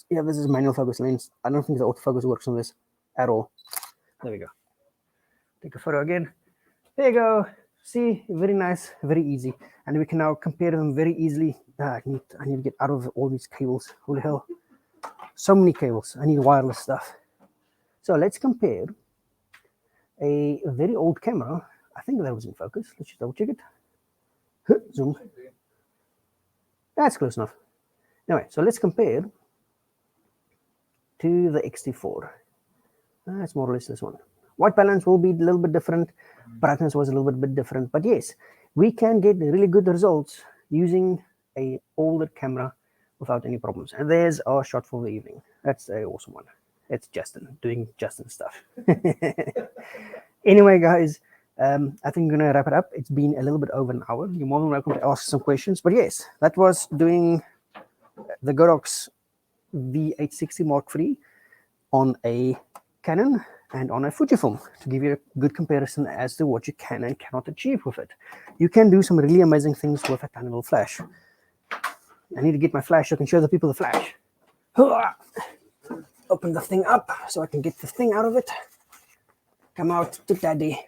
Yeah, this is manual focus lens. I don't think the autofocus works on this at all. There we go. Take a photo again. There you go. See, very nice, very easy. And we can now compare them very easily. I need to get out of all these cables. Holy hell. So many cables. I need wireless stuff. So let's compare a very old camera. I think that was in focus. Let's just double check it. Zoom. That's close enough. Anyway, so let's compare to the X-T4. That's more or less this one. White balance will be a little bit different. Brightness was a little bit different. But yes, we can get really good results using an older camera without any problems. And there's our shot for the evening. That's an awesome one. It's Justin doing Justin stuff. Anyway, guys, I think I'm going to wrap it up. It's been a little bit over an hour. You're more than welcome to ask some questions. But yes, that was doing the Godox V860 Mark III on a Canon and on a Fujifilm to give you a good comparison as to what you can and cannot achieve with it. You can do some really amazing things with a tiny little flash. I need to get my flash so I can show the people the flash. Open the thing up so I can get the thing out of it. Come out to daddy.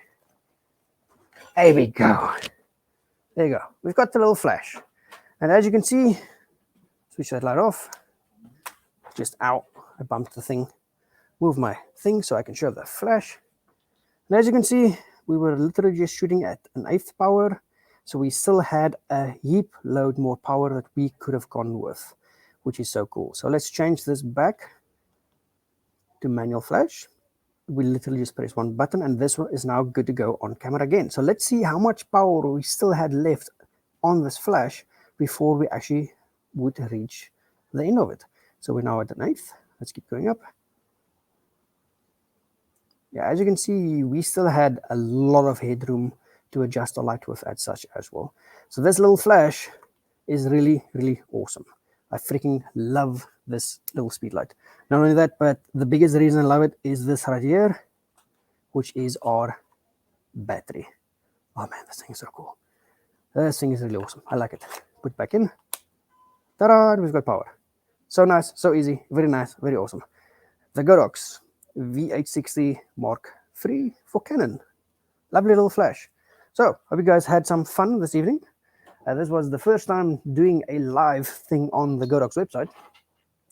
There we go. There you go. We've got the little flash. And as you can see, switch that light off. Just out. I bumped the thing. Move my thing so I can show the flash. And as you can see, we were literally just shooting at an 1/8 power. So we still had a heap load more power that we could have gone with, which is so cool. So let's change this back to manual flash. We literally just press one button and this one is now good to go on camera again. So let's see how much power we still had left on this flash before we actually would reach the end of it. So we're now at an 1/8. Let's keep going up. Yeah, as you can see, we still had a lot of headroom to adjust the light with as such as well. So this little flash is really, really awesome. I freaking love this little speed light. Not only that, but the biggest reason I love it is this right here, which is our battery. Oh man, this thing is so cool. This thing is really awesome. I like it. Put back in. Ta-da! We've got power. So nice, so easy, very nice, very awesome. The Godox V860 Mark III for Canon. Lovely little flash. So, hope you guys had some fun this evening. This was the first time doing a live thing on the Godox website,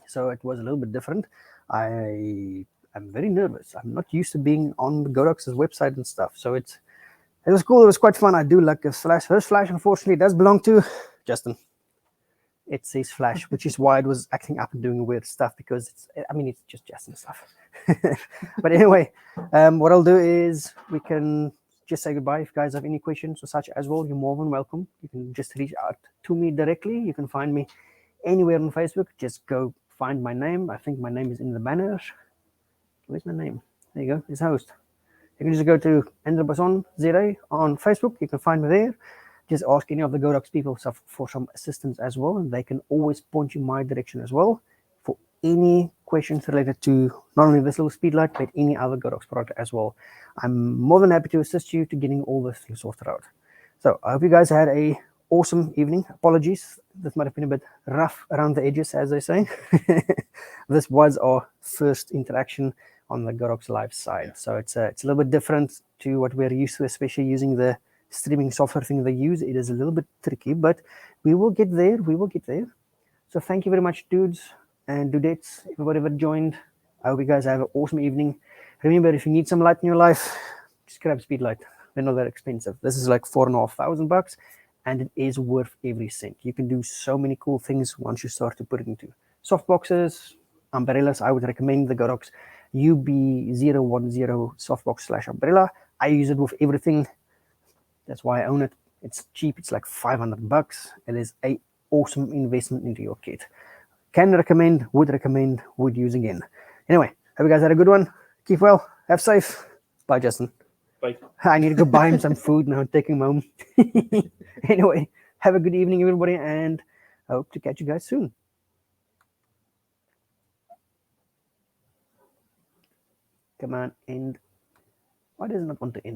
so it was a little bit different. I am very nervous. I'm not used to being on the Godox's website and stuff, so it was cool. It was quite fun. I do like this flash. This flash, unfortunately, does belong to Justin. It says flash, which is why it was acting up and doing weird stuff, because it's just Justin stuff. But anyway, what I'll do is we can just say goodbye. If you guys have any questions or such as well, you're more than welcome. You can just reach out to me directly. You can find me anywhere on Facebook. Just go find my name. I think my name is in the banner. Where's my name? There you go. It's host. You can just go to Ender Bason Zere on Facebook. You can find me there. Just ask any of the Godox people for some assistance as well, and they can always point you my direction as well for any questions related to not only this little speed light, but any other Godox product as well. I'm more than happy to assist you to getting all this things sorted out. So I hope you guys had a awesome evening. Apologies, this might have been a bit rough around the edges, as they say. This was our first interaction on the Godox Live side, so it's a little bit different to what we're used to, especially using the streaming software thing they use. It is a little bit tricky, but we will get there. We will get there. So thank you very much, dudes and dudettes, everybody that joined. I hope you guys have an awesome evening. Remember, if you need some light in your life, just grab a speed light. They're not that expensive. This is like $4,500, and it is worth every cent. You can do so many cool things once you start to put it into soft boxes, umbrellas. I would recommend the Godox UB010 softbox/umbrella. I use it with everything. That's why I own it. It's cheap. It's like $500. It is an awesome investment into your kit. Can recommend, would use again. Anyway, hope you guys had a good one. Keep well. Have safe. Bye, Justin. Bye. I need to go buy him some food now and take him home. Anyway, have a good evening, everybody, and I hope to catch you guys soon. Come on, end. Why does it not want to end?